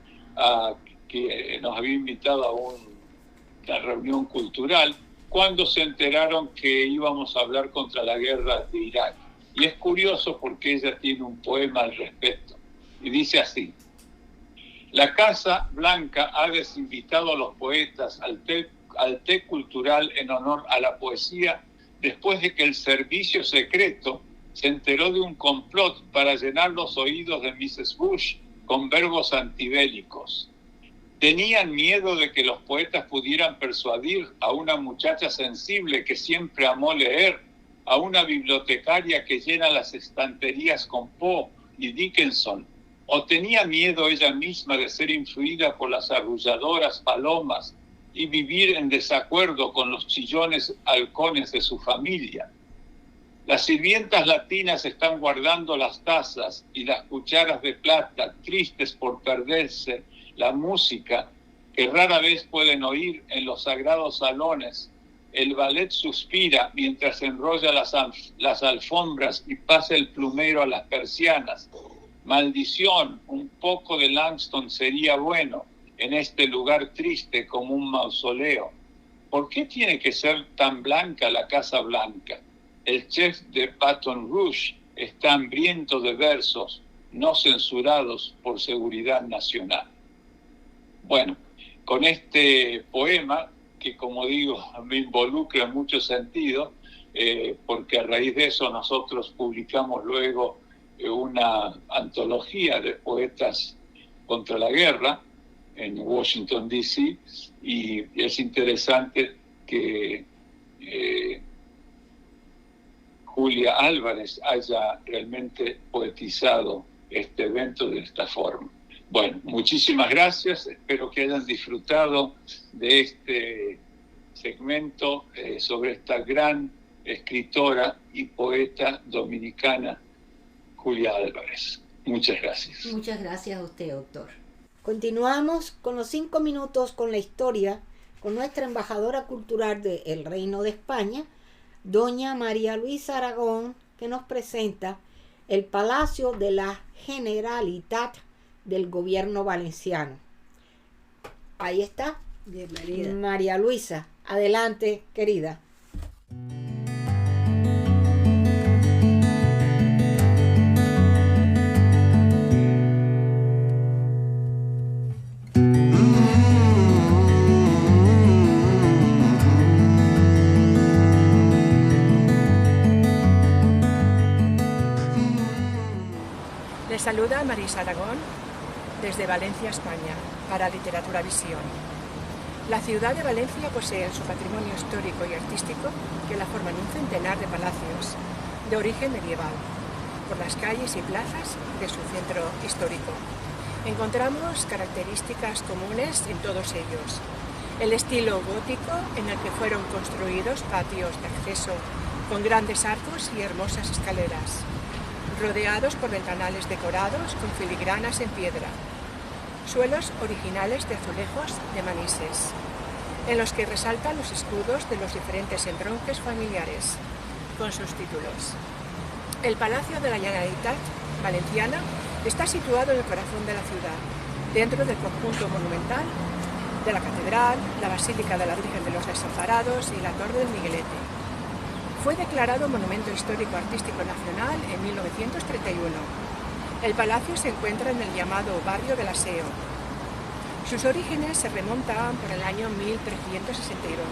que nos había invitado a una reunión cultural, cuando se enteraron que íbamos a hablar contra la guerra de Irak. Y es curioso porque ella tiene un poema al respecto. Y dice así: la Casa Blanca ha desinvitado a los poetas al té cultural en honor a la poesía después de que el servicio secreto se enteró de un complot para llenar los oídos de Mrs. Bush con verbos antibélicos. Tenían miedo de que los poetas pudieran persuadir a una muchacha sensible que siempre amó leer, a una bibliotecaria que llena las estanterías con Poe y Dickinson, o tenía miedo ella misma de ser influida por las arrulladoras palomas y vivir en desacuerdo con los chillones halcones de su familia. Las sirvientas latinas están guardando las tazas y las cucharas de plata, tristes por perderse la música que rara vez pueden oír en los sagrados salones. El ballet suspira mientras enrolla las alfombras y pasa el plumero a las persianas. Maldición, un poco de Langston sería bueno en este lugar triste como un mausoleo. ¿Por qué tiene que ser tan blanca la Casa Blanca? El chef de Baton Rouge está hambriento de versos no censurados por seguridad nacional. Bueno, con este poema, que como digo, me involucra en muchos sentidos, porque a raíz de eso nosotros publicamos luego una antología de poetas contra la guerra en Washington, D.C., y es interesante que Julia Álvarez haya realmente poetizado este evento de esta forma. Bueno, muchísimas gracias, espero que hayan disfrutado de este segmento sobre esta gran escritora y poeta dominicana, Julia Álvarez. Muchas gracias. Muchas gracias a usted, doctor. Continuamos con los 5 minutos con la historia con nuestra embajadora cultural del Reino de España, doña María Luisa Aragón, que nos presenta el Palacio de la Generalitat del Gobierno Valenciano. Ahí está. Bienvenida. María Luisa, adelante, querida. Les saluda Marisa Aragón desde Valencia, España, para Literatura Visión. La ciudad de Valencia posee en su patrimonio histórico y artístico que la forman un centenar de palacios de origen medieval, por las calles y plazas de su centro histórico. Encontramos características comunes en todos ellos. el estilo gótico en el que fueron construidos patios de acceso con grandes arcos y hermosas escaleras, rodeados por ventanales decorados con filigranas en piedra, suelos originales de azulejos de Manises, en los que resaltan los escudos de los diferentes entronques familiares, con sus títulos. El Palacio de la Generalitat Valenciana está situado en el corazón de la ciudad, dentro del conjunto monumental de la Catedral, la Basílica de la Virgen de los Desamparados y la Torre del Miguelete. Fue declarado Monumento Histórico Artístico Nacional en 1931. El palacio se encuentra en el llamado Barrio del Aseo. Sus orígenes se remontan por el año 1362.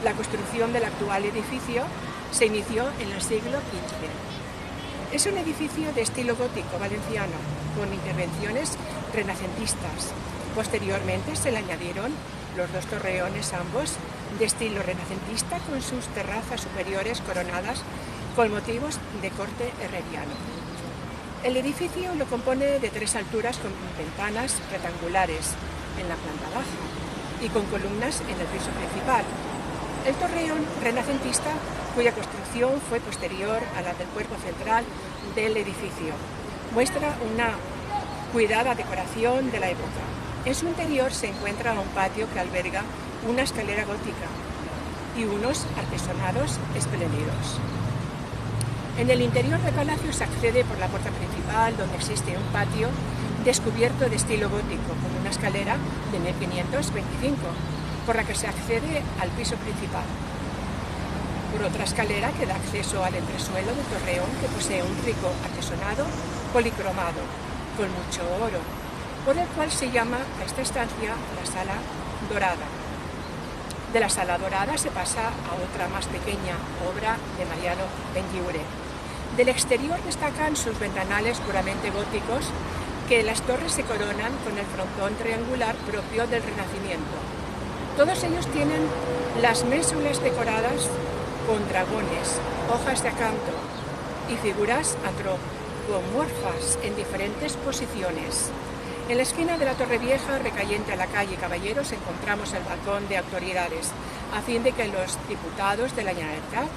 La construcción del actual edificio se inició en el siglo XV. Es un edificio de estilo gótico valenciano, con intervenciones renacentistas. Posteriormente se le añadieron los dos torreones, ambos de estilo renacentista, con sus terrazas superiores coronadas con motivos de corte herreriano. El edificio lo compone de 3 alturas con ventanas rectangulares en la planta baja y con columnas en el piso principal. El torreón renacentista, cuya construcción fue posterior a la del cuerpo central del edificio, muestra una cuidada decoración de la época. En su interior se encuentra un patio que alberga una escalera gótica y unos artesonados espléndidos. En el interior del palacio se accede por la puerta principal, donde existe un patio descubierto de estilo gótico, con una escalera de 1525, por la que se accede al piso principal. Por otra escalera que da acceso al entresuelo del torreón, que posee un rico artesonado policromado, con mucho oro, por el cual se llama a esta estancia la Sala Dorada. De la Sala Dorada se pasa a otra más pequeña, obra de Mariano Benlliure. Del exterior destacan sus ventanales puramente góticos, que las torres se coronan con el frontón triangular propio del Renacimiento. Todos ellos tienen las mésulas decoradas con dragones, hojas de acanto y figuras antropomorfas en diferentes posiciones. En la esquina de la Torre Vieja, recayente a la calle Caballeros, encontramos el balcón de autoridades, a fin de que los diputados de la Generalitat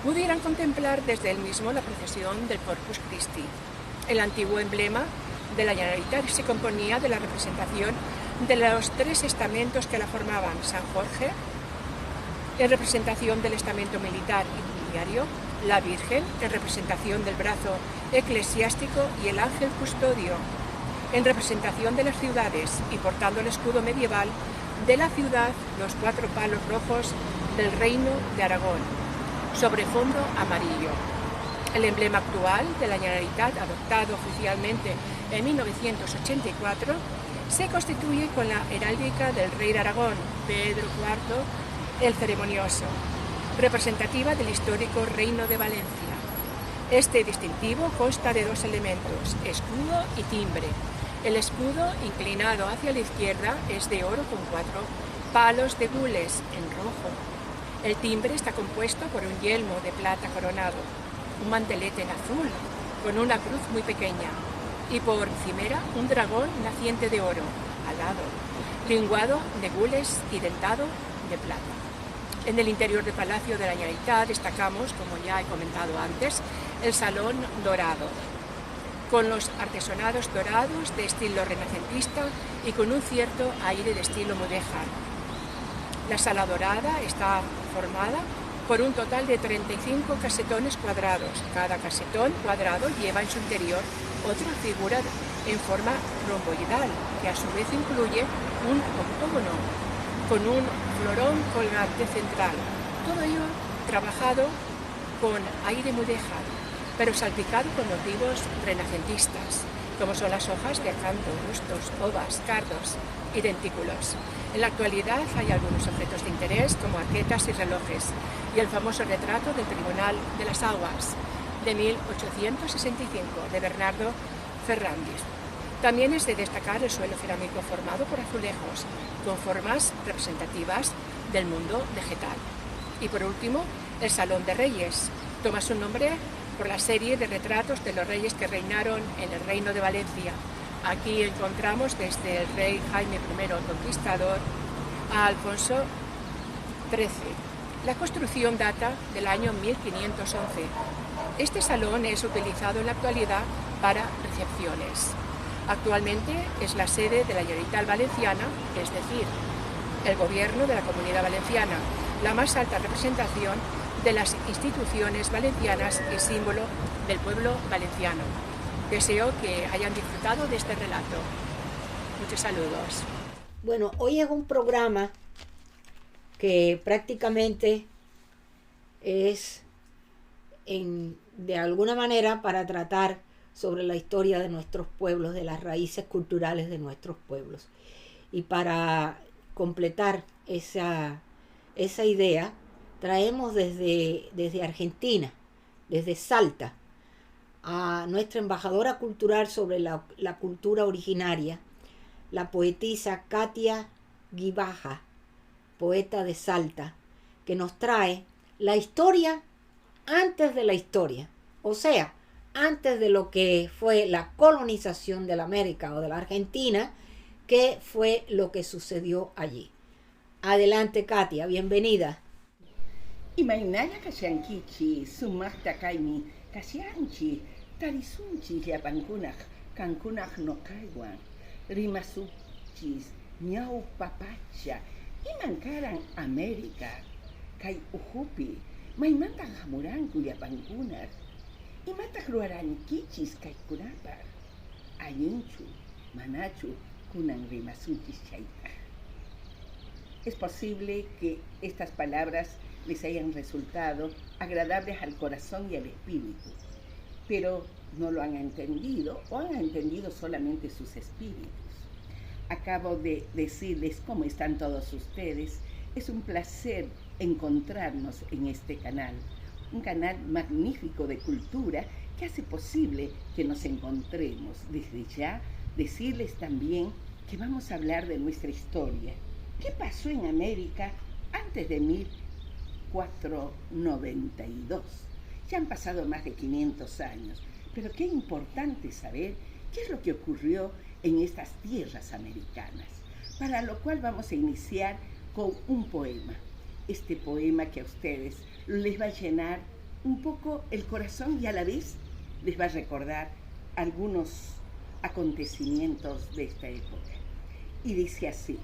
pudieran contemplar desde él mismo la procesión del Corpus Christi. El antiguo emblema de la Generalitat se componía de la representación de los 3 estamentos que la formaban: San Jorge, en representación del estamento militar y nobiliario, la Virgen, en representación del brazo eclesiástico, y el ángel custodio, en representación de las ciudades, y portando el escudo medieval de la ciudad, los 4 palos rojos del Reino de Aragón, sobre fondo amarillo. El emblema actual de la Generalitat, adoptado oficialmente en 1984, se constituye con la heráldica del rey de Aragón, Pedro IV el Ceremonioso, representativa del histórico Reino de Valencia. Este distintivo consta de 2 elementos, escudo y timbre. El escudo, inclinado hacia la izquierda, es de oro con 4 palos de gules en rojo. El timbre está compuesto por un yelmo de plata coronado, un mantelete en azul con una cruz muy pequeña y por cimera un dragón naciente de oro al lado, linguado de gules y dentado de plata. En el interior del Palacio de la Generalitat destacamos, como ya he comentado antes, el Salón Dorado, con los artesonados dorados de estilo renacentista y con un cierto aire de estilo mudéjar. La Sala Dorada está formada por un total de 35 casetones cuadrados. Cada casetón cuadrado lleva en su interior otra figura en forma romboidal, que a su vez incluye un octógono con un florón colgante central. Todo ello trabajado con aire mudéjar, pero salpicado con motivos renacentistas, como son las hojas de acanto, rustos, ovas, cardos y dentículos. En la actualidad hay algunos objetos de interés, como arquetas y relojes, y el famoso retrato del Tribunal de las Aguas, de 1865, de Bernardo Ferrandis. También es de destacar el suelo cerámico formado por azulejos, con formas representativas del mundo vegetal. Y por último, el Salón de Reyes. Toma su nombre por la serie de retratos de los reyes que reinaron en el Reino de Valencia. Aquí encontramos desde el rey Jaime I el Conquistador a Alfonso XIII. La construcción data del año 1511. Este salón es utilizado en la actualidad para recepciones. Actualmente es la sede de la Generalitat Valenciana, es decir, el gobierno de la Comunidad Valenciana, la más alta representación de las instituciones valencianas y símbolo del pueblo valenciano. Deseo que hayan disfrutado de este relato. Muchos saludos. Bueno, hoy es un programa que prácticamente es de alguna manera para tratar sobre la historia de nuestros pueblos, de las raíces culturales de nuestros pueblos. Y para completar esa idea, traemos desde Argentina, desde Salta, a nuestra embajadora cultural sobre la cultura originaria, la poetisa Katia Guibaja, poeta de Salta, que nos trae la historia antes de la historia, o sea, antes de lo que fue la colonización de la América o de la Argentina, qué fue lo que sucedió allí. Adelante, Katia, bienvenida. Imaynalla kashankichi, sumakta kaymi, kashanchi, tarisunchi llapankunaq, kankunaq noqaywan, rimasuchis, ñaw papacha, imankaran América, kay uhupi, maymanta hamuranku llapankunaq, imataq ruwarankichis kaykunapaq, allinchu, manachu, kunan rimasuchis chayqa. Es posible que estas palabras les hayan resultado agradables al corazón y al espíritu, pero no lo han entendido o han entendido solamente sus espíritus. Acabo de decirles cómo están todos ustedes. Es un placer encontrarnos en este canal, un canal magnífico de cultura que hace posible que nos encontremos. Desde ya, decirles también que vamos a hablar de nuestra historia. ¿Qué pasó en América antes de 1492? Ya han pasado más de 500 años, pero qué importante saber qué es lo que ocurrió en estas tierras americanas, para lo cual vamos a iniciar con un poema. Este poema que a ustedes les va a llenar un poco el corazón y a la vez les va a recordar algunos acontecimientos de esta época. Y dice así: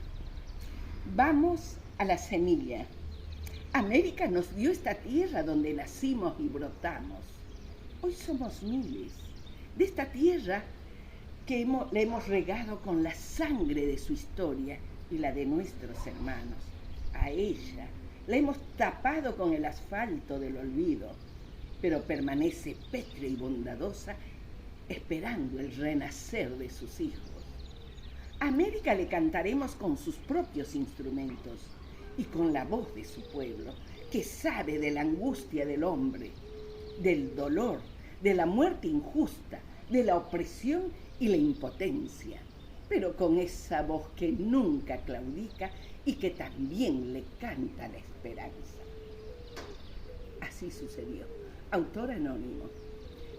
vamos a la semilla. América nos dio esta tierra donde nacimos y brotamos. Hoy somos miles de esta tierra que le hemos regado con la sangre de su historia y la de nuestros hermanos. A ella la hemos tapado con el asfalto del olvido, pero permanece pétrea y bondadosa, esperando el renacer de sus hijos. A América le cantaremos con sus propios instrumentos y con la voz de su pueblo, que sabe de la angustia del hombre, del dolor, de la muerte injusta, de la opresión y la impotencia, pero con esa voz que nunca claudica y que también le canta la esperanza. Así sucedió. Autor anónimo.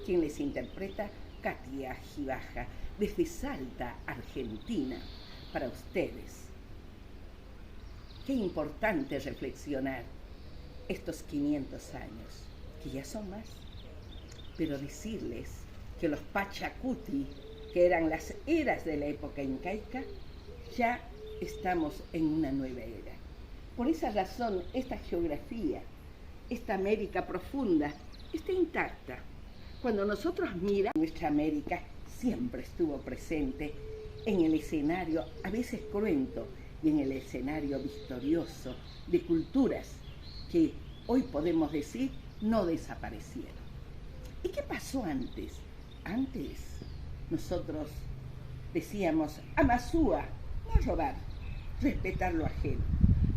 Quien les interpreta, Katia Guibaja, desde Salta, Argentina, para ustedes. Qué importante reflexionar estos 500 años, que ya son más, pero decirles que los Pachacuti, que eran las eras de la época incaica, ya estamos en una nueva era. Por esa razón, esta geografía, esta América profunda, está intacta. Cuando nosotros miramos, nuestra América siempre estuvo presente en el escenario, a veces cruento, y en el escenario victorioso de culturas que hoy podemos decir no desaparecieron. ¿Y qué pasó antes? Antes nosotros decíamos Amazúa, no robar, respetar lo ajeno.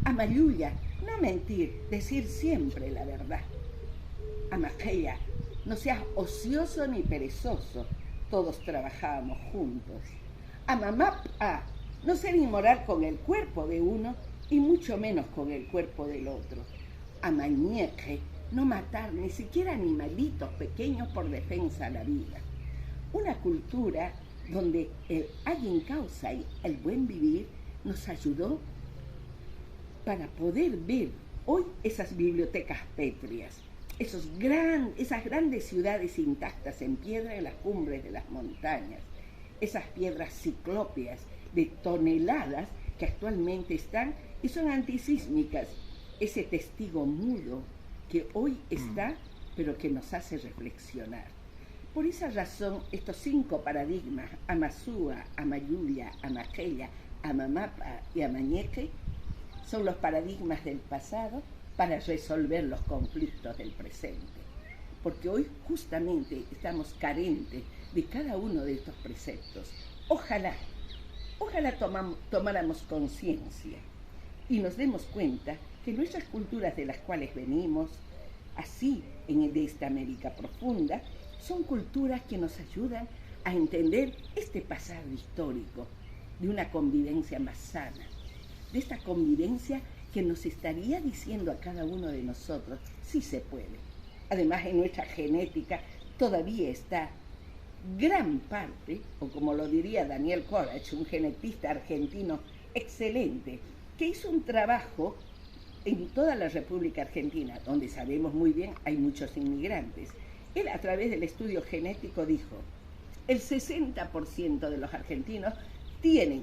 Amayuya, no mentir, decir siempre la verdad. Amaqueya, no seas ocioso ni perezoso, todos trabajábamos juntos. Amamapa, no ser inmoral con el cuerpo de uno y mucho menos con el cuerpo del otro. Amañeje, no matar ni siquiera animalitos pequeños por defensa a la vida. Una cultura donde el Ayin Causa y el buen vivir nos ayudó para poder ver hoy esas bibliotecas pétreas, esas grandes ciudades intactas en piedra en las cumbres de las montañas, esas piedras ciclópeas de toneladas que actualmente están y son antisísmicas, ese testigo mudo que hoy está, pero que nos hace reflexionar. Por esa razón, estos 5 paradigmas, Amazúa, Amayuya, Amaqueya, Amamapa y Amañeque, son los paradigmas del pasado para resolver los conflictos del presente. Porque hoy justamente estamos carentes de cada uno de estos preceptos. Ojalá tomáramos conciencia y nos demos cuenta que nuestras culturas de las cuales venimos, así de esta América profunda, son culturas que nos ayudan a entender este pasado histórico de una convivencia más sana, de esta convivencia que nos estaría diciendo a cada uno de nosotros, sí se puede. Además, en nuestra genética todavía está gran parte, o como lo diría Daniel Korach, un genetista argentino excelente, que hizo un trabajo en toda la República Argentina, donde sabemos muy bien hay muchos inmigrantes. Él, a través del estudio genético, dijo, el 60% de los argentinos tienen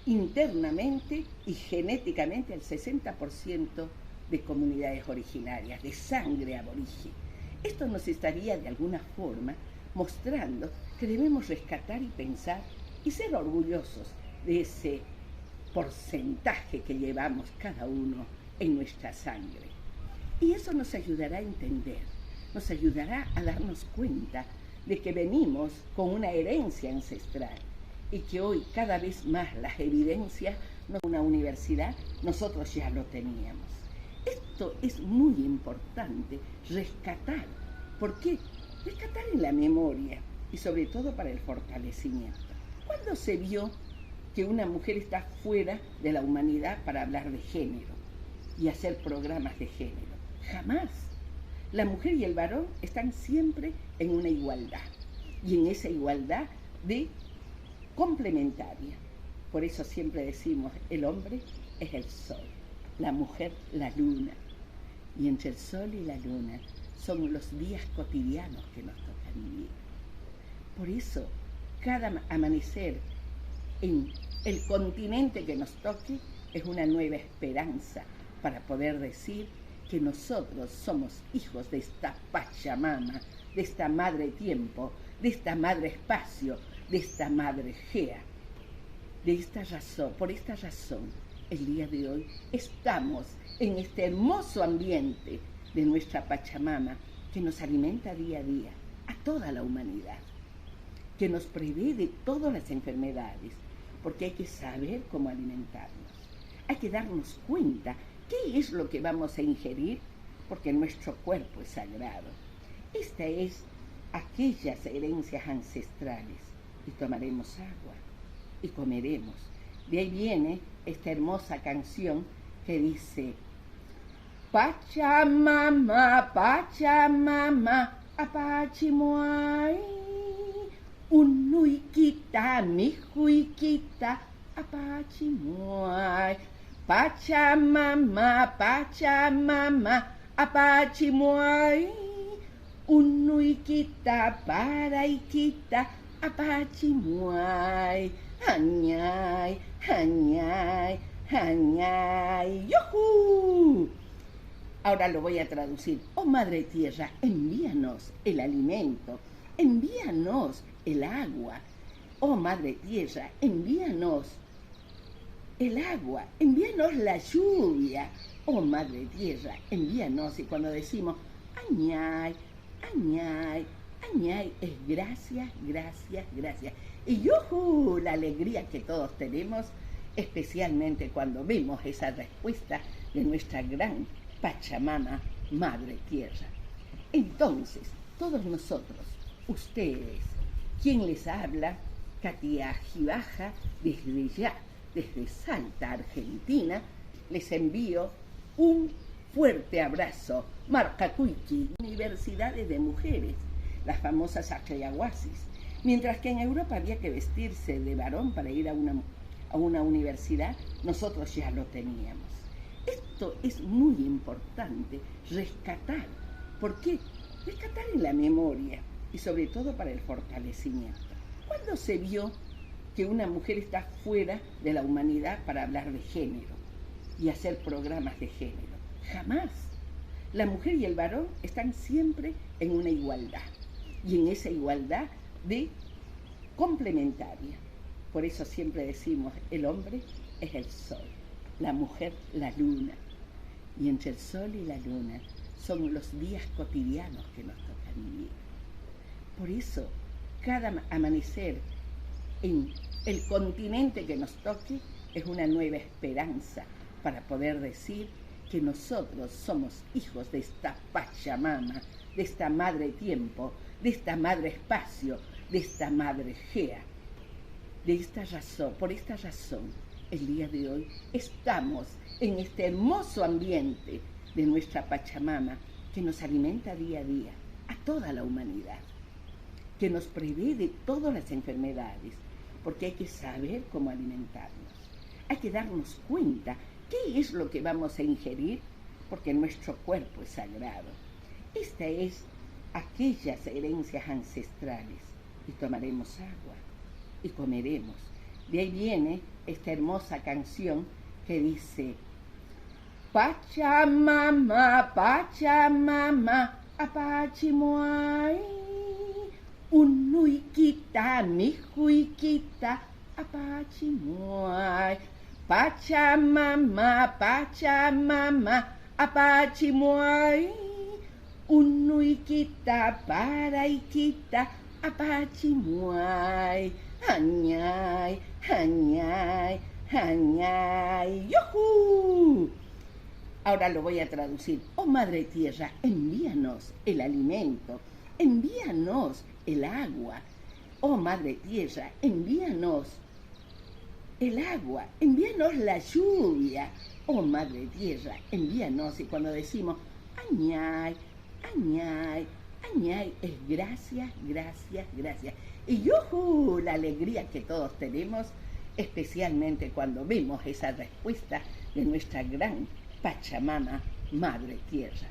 internamente y genéticamente el 60% de comunidades originarias, de sangre aborigen. Esto nos estaría de alguna forma mostrando que debemos rescatar y pensar y ser orgullosos de ese porcentaje que llevamos cada uno en nuestra sangre. Y eso nos ayudará a entender, nos ayudará a darnos cuenta de que venimos con una herencia ancestral y que hoy cada vez más las evidencias, no una universidad, nosotros ya lo teníamos. Esto es muy importante, rescatar. ¿Por qué? Rescatar en la memoria y sobre todo para el fortalecimiento. ¿Cuándo se vio que una mujer está fuera de la humanidad para hablar de género y hacer programas de género? Jamás. La mujer y el varón están siempre en una igualdad y en esa igualdad de complementaria. Por eso siempre decimos, el hombre es el sol, la mujer la luna, y entre el sol y la luna son los días cotidianos que nos toca vivir. Por eso, cada amanecer en el continente que nos toque es una nueva esperanza para poder decir que nosotros somos hijos de esta Pachamama, de esta madre tiempo, de esta madre espacio, de esta madre Gea. De esta razón, por esta razón, el día de hoy estamos en este hermoso ambiente de nuestra Pachamama que nos alimenta día a día a toda la humanidad, que nos prevé de todas las enfermedades, porque hay que saber cómo alimentarnos. Hay que darnos cuenta qué es lo que vamos a ingerir, porque nuestro cuerpo es sagrado. Esta es aquellas herencias ancestrales, y tomaremos agua y comeremos. De ahí viene esta hermosa canción que dice: Pachamama, Pachamama, apachimuay, unuikita, mijuikita, apachimuay. Pachamama, Pachamama, apachimuay, unuikita, paraikita, apachimuay. Hañay, hañay, hañay, ¡yujú! Ahora lo voy a traducir. Oh Madre Tierra, envíanos el alimento, envíanos el agua. Oh Madre Tierra, envíanos el agua, envíanos la lluvia. Oh Madre Tierra, envíanos. Y cuando decimos añay, añay, añay, es gracias, gracias, gracias. Y yujú, la alegría que todos tenemos, especialmente cuando vemos esa respuesta de nuestra gran Pachamama, Madre Tierra. Entonces, todos nosotros, ustedes, quien les habla, Katia Gibaja, desde ya, desde Salta, Argentina, les envío un fuerte abrazo. Marcacuiqui, Universidades de Mujeres, las famosas Achayahuasis. Mientras que en Europa había que vestirse de varón para ir a una universidad, nosotros ya lo teníamos. Esto es muy importante, rescatar. ¿Por qué? Rescatar en la memoria y sobre todo para el fortalecimiento. ¿Cuándo se vio que una mujer está fuera de la humanidad para hablar de género y hacer programas de género? Jamás. La mujer y el varón están siempre en una igualdad, y en esa igualdad de complementaria. Por eso siempre decimos, el hombre es el sol, la mujer la luna, y entre el sol y la luna son los días cotidianos que nos toca vivir. Por eso, cada amanecer en el continente que nos toque es una nueva esperanza para poder decir que nosotros somos hijos de esta Pachamama, de esta madre tiempo, de esta madre espacio, de esta madre Gea. De esta razón, por esta razón, el día de hoy estamos en este hermoso ambiente de nuestra Pachamama que nos alimenta día a día a toda la humanidad, que nos prevé de todas las enfermedades, porque hay que saber cómo alimentarnos. Hay que darnos cuenta qué es lo que vamos a ingerir, porque nuestro cuerpo es sagrado. Esta es aquellas herencias ancestrales, y tomaremos agua y comeremos. De ahí viene esta hermosa canción que dice: Pachamama, Pachamama, apachimuay, unuikita, mijuikita, apachimuay. Pachamama, Pachamama, apachimuay, unuikita, paraikita, apachimuay. Añay, añay, añay, ¡yujú! Ahora lo voy a traducir. Oh Madre Tierra, envíanos el alimento, envíanos el agua. Oh Madre Tierra, envíanos el agua, envíanos la lluvia. Oh Madre Tierra, envíanos. Y cuando decimos añay, añay, añay, es gracias, gracias, gracias. Y ¡yujú! La alegría que todos tenemos, especialmente cuando vemos esa respuesta de nuestra gran Pachamama, Madre Tierra.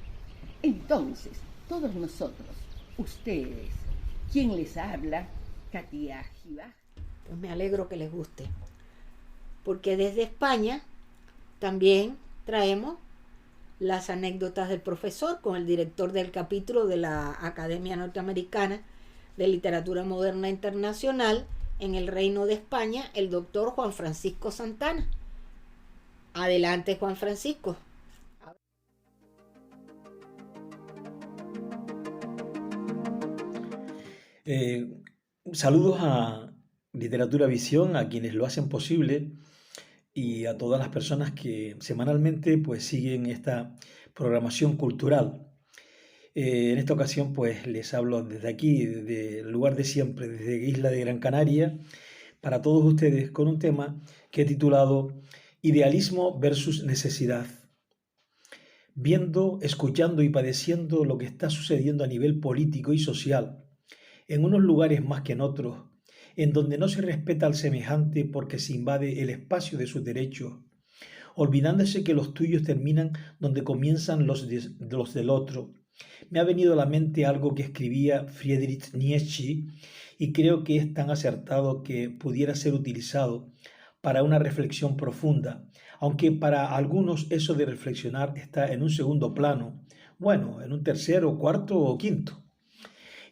Entonces, todos nosotros, ustedes, ¿quién les habla? Katia Jibá. Pues me alegro que les guste, porque desde España también traemos las anécdotas del profesor con el director del capítulo de la Academia Norteamericana de Literatura Moderna Internacional en el Reino de España, el doctor Juan Francisco Santana. Adelante, Juan Francisco. Saludos a Literatura Visión, a quienes lo hacen posible y a todas las personas que semanalmente pues siguen esta programación cultural. En esta ocasión pues les hablo desde aquí, desde el lugar de siempre, desde Isla de Gran Canaria, para todos ustedes con un tema que he titulado Idealismo versus necesidad. Viendo, escuchando y padeciendo lo que está sucediendo a nivel político y social, en unos lugares más que en otros, en donde no se respeta al semejante porque se invade el espacio de sus derechos, olvidándose que los tuyos terminan donde comienzan los del otro. Me ha venido a la mente algo que escribía Friedrich Nietzsche y creo que es tan acertado que pudiera ser utilizado para una reflexión profunda, aunque para algunos eso de reflexionar está en un segundo plano, bueno, en un tercero, cuarto o quinto.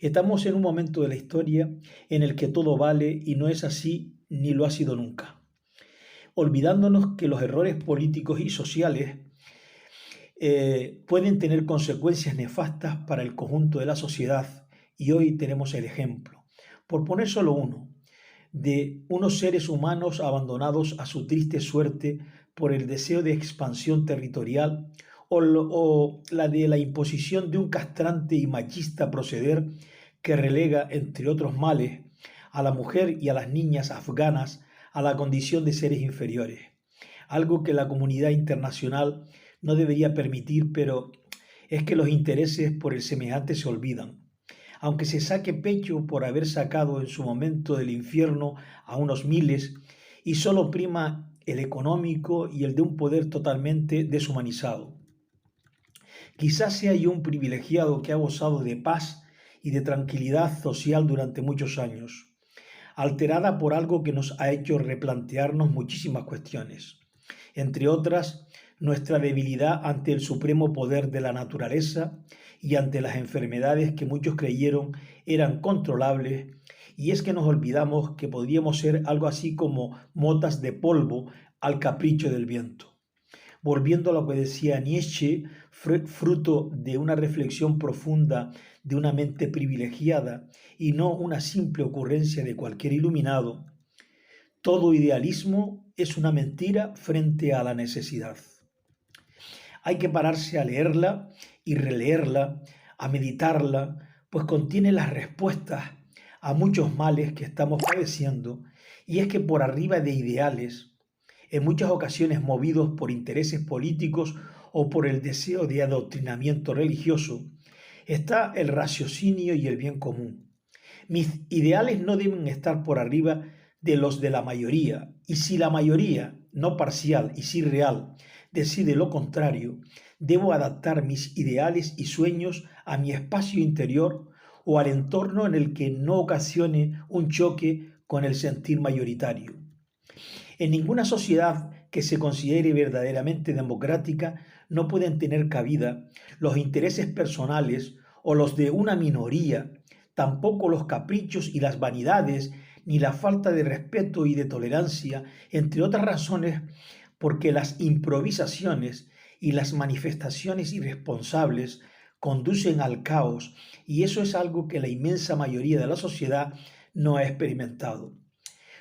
Estamos en un momento de la historia en el que todo vale y no es así ni lo ha sido nunca, olvidándonos que los errores políticos y sociales pueden tener consecuencias nefastas para el conjunto de la sociedad, y hoy tenemos el ejemplo, por poner solo uno, de unos seres humanos abandonados a su triste suerte por el deseo de expansión territorial o la de la imposición de un castrante y machista proceder que relega, entre otros males, a la mujer y a las niñas afganas a la condición de seres inferiores, algo que la comunidad internacional no debería permitir, pero es que los intereses por el semejante se olvidan. Aunque se saque pecho por haber sacado en su momento del infierno a unos miles y solo prima el económico y el de un poder totalmente deshumanizado. Quizás sea yo un privilegiado que ha gozado de paz y de tranquilidad social durante muchos años, alterada por algo que nos ha hecho replantearnos muchísimas cuestiones, entre otras, nuestra debilidad ante el supremo poder de la naturaleza y ante las enfermedades que muchos creyeron eran controlables, y es que nos olvidamos que podríamos ser algo así como motas de polvo al capricho del viento. Volviendo a lo que decía Nietzsche, fruto de una reflexión profunda de una mente privilegiada y no una simple ocurrencia de cualquier iluminado, todo idealismo es una mentira frente a la necesidad. Hay que pararse a leerla y releerla, a meditarla, pues contiene las respuestas a muchos males que estamos padeciendo, y es que por arriba de ideales, en muchas ocasiones movidos por intereses políticos o por el deseo de adoctrinamiento religioso, está el raciocinio y el bien común. Mis ideales no deben estar por arriba de los de la mayoría, y si la mayoría, no parcial y sí real, decide lo contrario, debo adaptar mis ideales y sueños a mi espacio interior o al entorno en el que no ocasione un choque con el sentir mayoritario. En ninguna sociedad que se considere verdaderamente democrática no pueden tener cabida los intereses personales o los de una minoría, tampoco los caprichos y las vanidades, ni la falta de respeto y de tolerancia, entre otras razones, porque las improvisaciones y las manifestaciones irresponsables conducen al caos, y eso es algo que la inmensa mayoría de la sociedad no ha experimentado.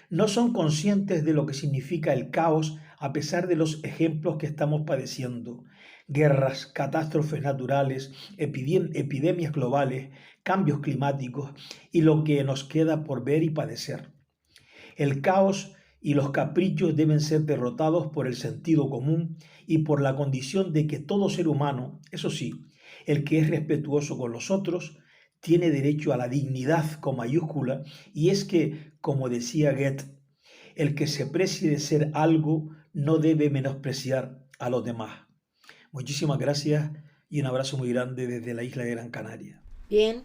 No son conscientes de lo que significa el caos a pesar de los ejemplos que estamos padeciendo: guerras, catástrofes naturales, epidemias globales, cambios climáticos y lo que nos queda por ver y padecer. El caos y los caprichos deben ser derrotados por el sentido común y por la condición de que todo ser humano, eso sí, el que es respetuoso con los otros, tiene derecho a la dignidad con mayúscula, y es que, como decía Goethe, el que se precie de ser algo no debe menospreciar a los demás. Muchísimas gracias y un abrazo muy grande desde la isla de Gran Canaria. Bien,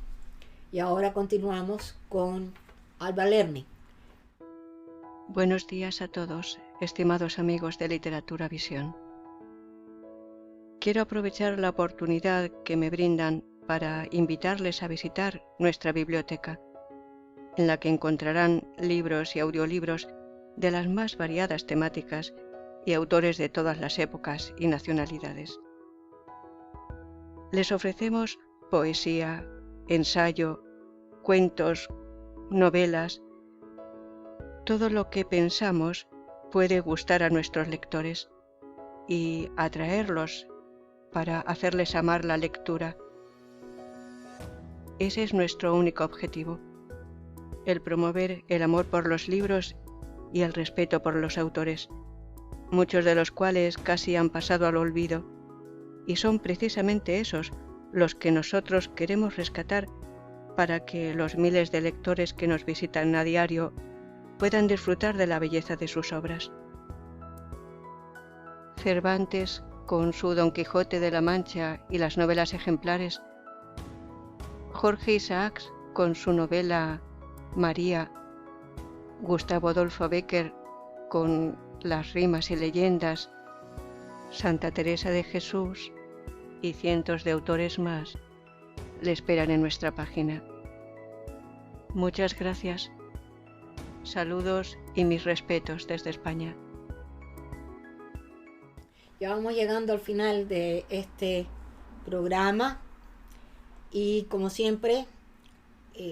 y ahora continuamos con Alba Lerny. Buenos días a todos, estimados amigos de Literatura Visión. Quiero aprovechar la oportunidad que me brindan para invitarles a visitar nuestra biblioteca, en la que encontrarán libros y audiolibros de las más variadas temáticas y autores de todas las épocas y nacionalidades. Les ofrecemos poesía, ensayo, cuentos, novelas. Todo lo que pensamos puede gustar a nuestros lectores y atraerlos para hacerles amar la lectura. Ese es nuestro único objetivo, el promover el amor por los libros y el respeto por los autores, muchos de los cuales casi han pasado al olvido, y son precisamente esos los que nosotros queremos rescatar para que los miles de lectores que nos visitan a diario puedan disfrutar de la belleza de sus obras. Cervantes, con su Don Quijote de la Mancha y las novelas ejemplares, Jorge Isaacs, con su novela María, Gustavo Adolfo Bécquer, con las rimas y leyendas, Santa Teresa de Jesús y cientos de autores más, le esperan en nuestra página. Muchas gracias. Saludos y mis respetos desde España. Ya vamos llegando al final de este programa y, como siempre,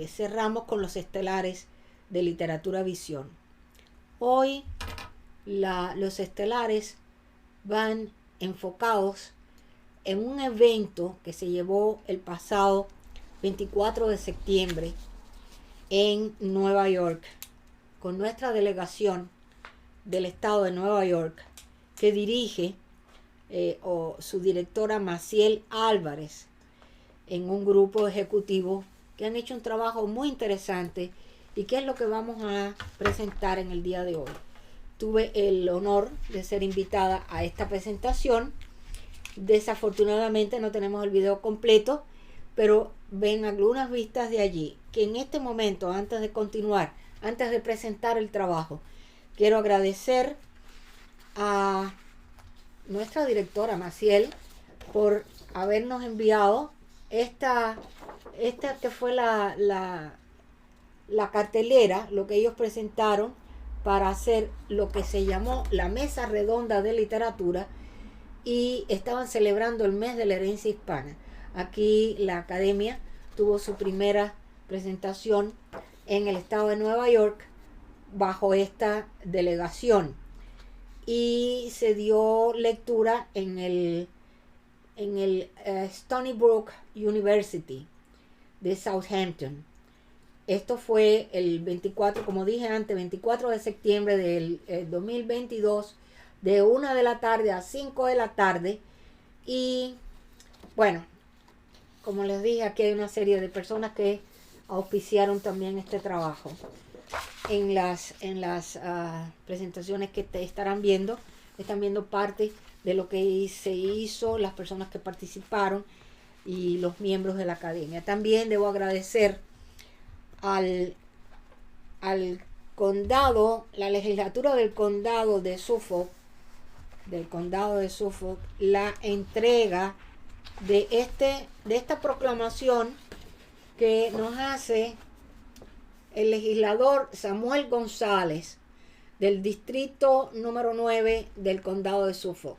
cerramos con los estelares de Literatura Visión. Hoy los estelares van enfocados en un evento que se llevó el pasado 24 de septiembre en Nueva York, con nuestra delegación del estado de Nueva York, que dirige su directora Maciel Álvarez, en un grupo ejecutivo que han hecho un trabajo muy interesante y que es lo que vamos a presentar en el día de hoy. tuve el honor de ser invitada a esta presentación. Desafortunadamente no tenemos el video completo, pero ven algunas vistas de allí. Que en este momento, antes de continuar, antes de presentar el trabajo, quiero agradecer a nuestra directora Maciel por habernos enviado esta que fue la cartelera, lo que ellos presentaron para hacer lo que se llamó la Mesa Redonda de Literatura, y estaban celebrando el mes de la herencia hispana. Aquí la academia tuvo su primera presentación en el estado de Nueva York bajo esta delegación, y se dio lectura en el Stony Brook University de Southampton. Esto fue el 24, como dije antes, 24 de septiembre del 2022, de 1 de la tarde a 5 de la tarde. Y bueno, como les dije, aquí hay una serie de personas que auspiciaron también este trabajo. En las presentaciones que te estarán viendo, están viendo parte de lo que se hizo, las personas que participaron y los miembros de la academia. También debo agradecer al condado, la legislatura del condado de Suffolk, la entrega de esta proclamación que nos hace el legislador Samuel González del distrito número 9 del condado de Suffolk.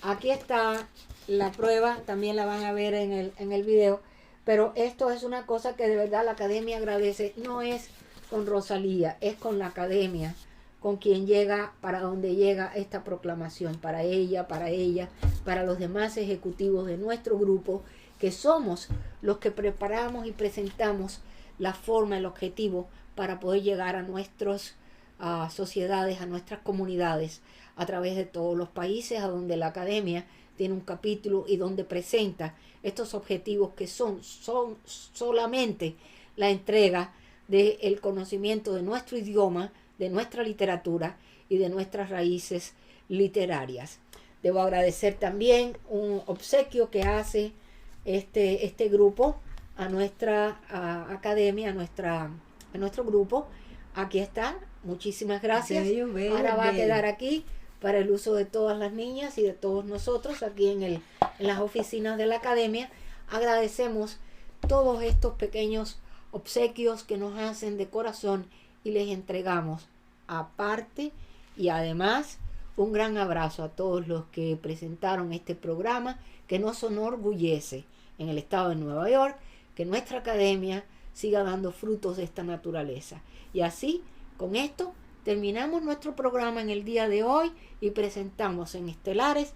Aquí está la prueba, también la van a ver en el video, pero esto es una cosa que de verdad la academia agradece. No es con Rosalía, es con la academia, con quien llega, para donde llega esta proclamación, para ella, para los demás ejecutivos de nuestro grupo, que somos los que preparamos y presentamos la forma, el objetivo para poder llegar a nuestras sociedades, a nuestras comunidades, a través de todos los países a donde la academia tiene un capítulo y donde presenta estos objetivos, que son solamente la entrega del conocimiento de nuestro idioma, de nuestra literatura y de nuestras raíces literarias. Debo agradecer también un obsequio que hace este grupo a nuestra academia, a nuestro grupo. Aquí está, muchísimas gracias. Ahora va a quedar aquí para el uso de todas las niñas y de todos nosotros aquí en las oficinas de la academia. Agradecemos todos estos pequeños obsequios que nos hacen de corazón y les entregamos aparte y además un gran abrazo a todos los que presentaron este programa, que nos enorgullece en el estado de Nueva York que nuestra academia siga dando frutos de esta naturaleza. Y así, con esto, terminamos nuestro programa en el día de hoy y presentamos en Estelares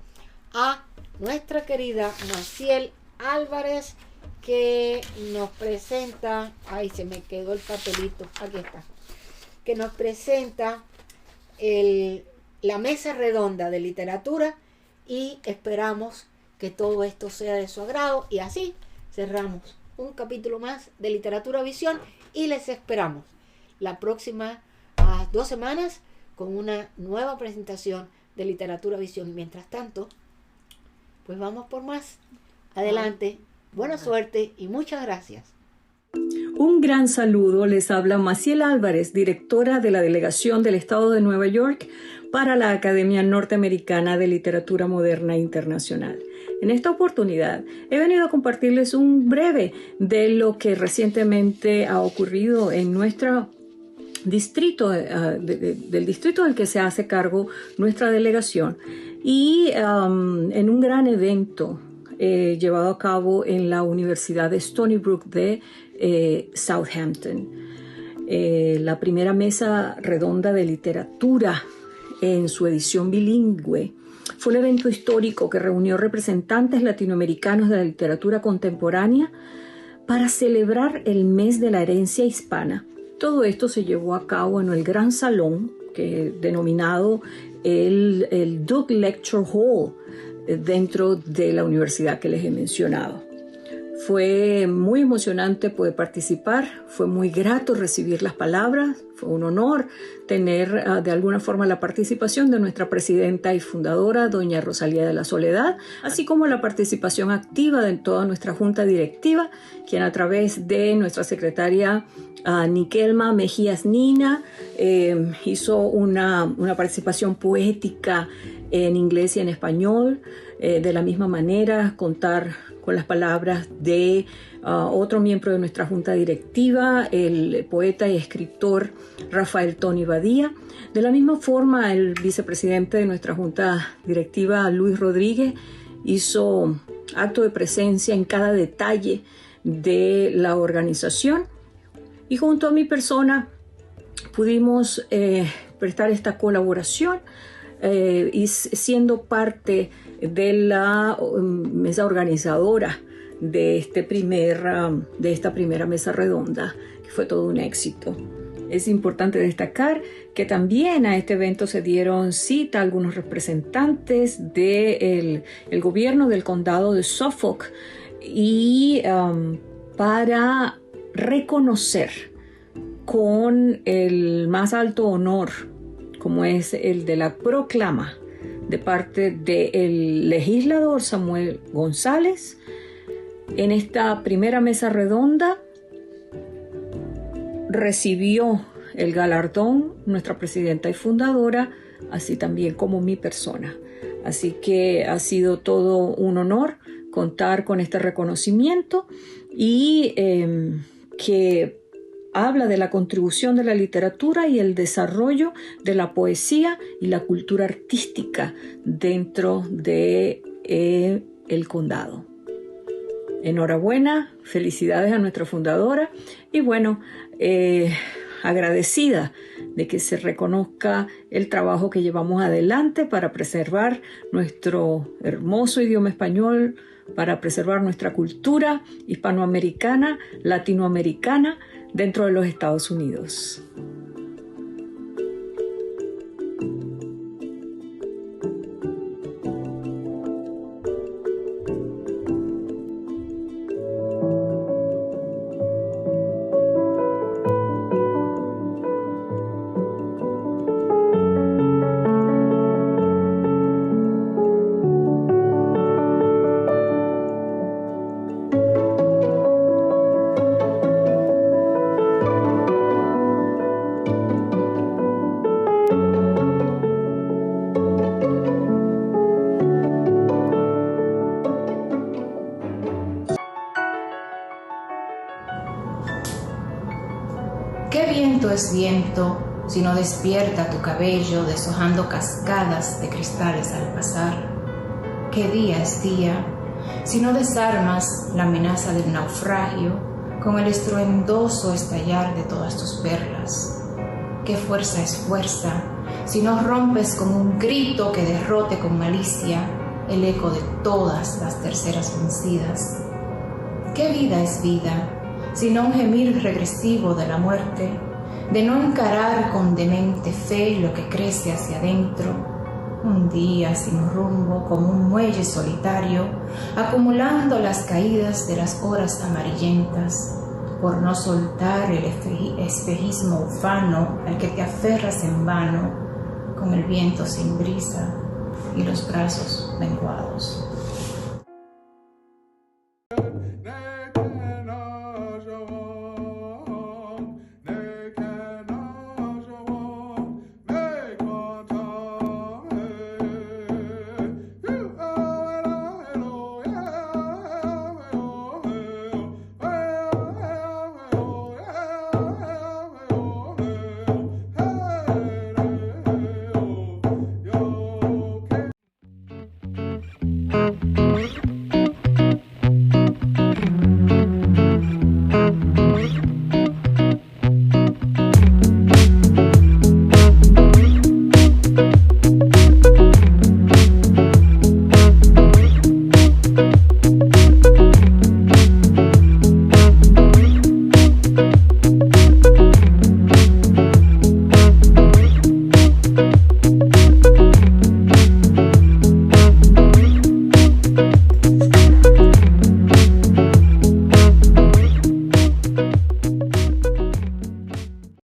a nuestra querida Maciel Álvarez, que nos presenta, ay, se me quedó el papelito, aquí está, que nos presenta la Mesa Redonda de Literatura, y esperamos que todo esto sea de su agrado. Y así cerramos un capítulo más de Literatura Visión y les esperamos la próxima 2 semanas con una nueva presentación de Literatura Visión. Mientras tanto, pues vamos por más. Adelante, buena suerte y muchas gracias. Un gran saludo, les habla Maciel Álvarez, directora de la Delegación del Estado de Nueva York para la Academia Norteamericana de Literatura Moderna Internacional. En esta oportunidad he venido a compartirles un breve de lo que recientemente ha ocurrido en nuestro distrito, del distrito del que se hace cargo nuestra delegación, y en un gran evento llevado a cabo en la Universidad de Stony Brook de Southampton. La primera mesa redonda de literatura en su edición bilingüe fue un evento histórico que reunió representantes latinoamericanos de la literatura contemporánea para celebrar el mes de la herencia hispana. Todo esto se llevó a cabo en el gran salón denominado el Duke Lecture Hall dentro de la universidad que les he mencionado. Fue muy emocionante poder participar, fue muy grato recibir las palabras, fue un honor tener de alguna forma la participación de nuestra presidenta y fundadora, doña Rosalía de la Soledad, así como la participación activa de toda nuestra junta directiva, quien a través de nuestra secretaria Nikelma Mejías Nina hizo una participación poética en inglés y en español. De la misma manera, contar con las palabras de otro miembro de nuestra junta directiva, el poeta y escritor Rafael Tony Badía. De la misma forma, el vicepresidente de nuestra junta directiva, Luis Rodríguez, hizo acto de presencia en cada detalle de la organización. Y junto a mi persona pudimos prestar esta colaboración y siendo parte de la mesa organizadora de esta primera mesa redonda, que fue todo un éxito. Es importante destacar que también a este evento se dieron cita algunos representantes del gobierno del condado de Suffolk y para reconocer con el más alto honor, como es el de la proclama de parte del legislador Samuel González. En esta primera mesa redonda recibió el galardón nuestra presidenta y fundadora, así también como mi persona. Así que ha sido todo un honor contar con este reconocimiento y que habla de la contribución de la literatura y el desarrollo de la poesía y la cultura artística dentro de el condado. Enhorabuena, felicidades a nuestra fundadora y bueno, agradecida de que se reconozca el trabajo que llevamos adelante para preservar nuestro hermoso idioma español, para preservar nuestra cultura hispanoamericana, latinoamericana, dentro de los Estados Unidos. ¿Qué viento es viento si no despierta tu cabello deshojando cascadas de cristales al pasar? ¿Qué día es día si no desarmas la amenaza del naufragio con el estruendoso estallar de todas tus perlas? ¿Qué fuerza es fuerza si no rompes con un grito que derrote con malicia el eco de todas las terceras vencidas? ¿Qué vida es vida sino un gemir regresivo de la muerte, de no encarar con demente fe lo que crece hacia adentro, un día sin rumbo como un muelle solitario, acumulando las caídas de las horas amarillentas, por no soltar el espejismo ufano al que te aferras en vano, con el viento sin brisa y los brazos menguados?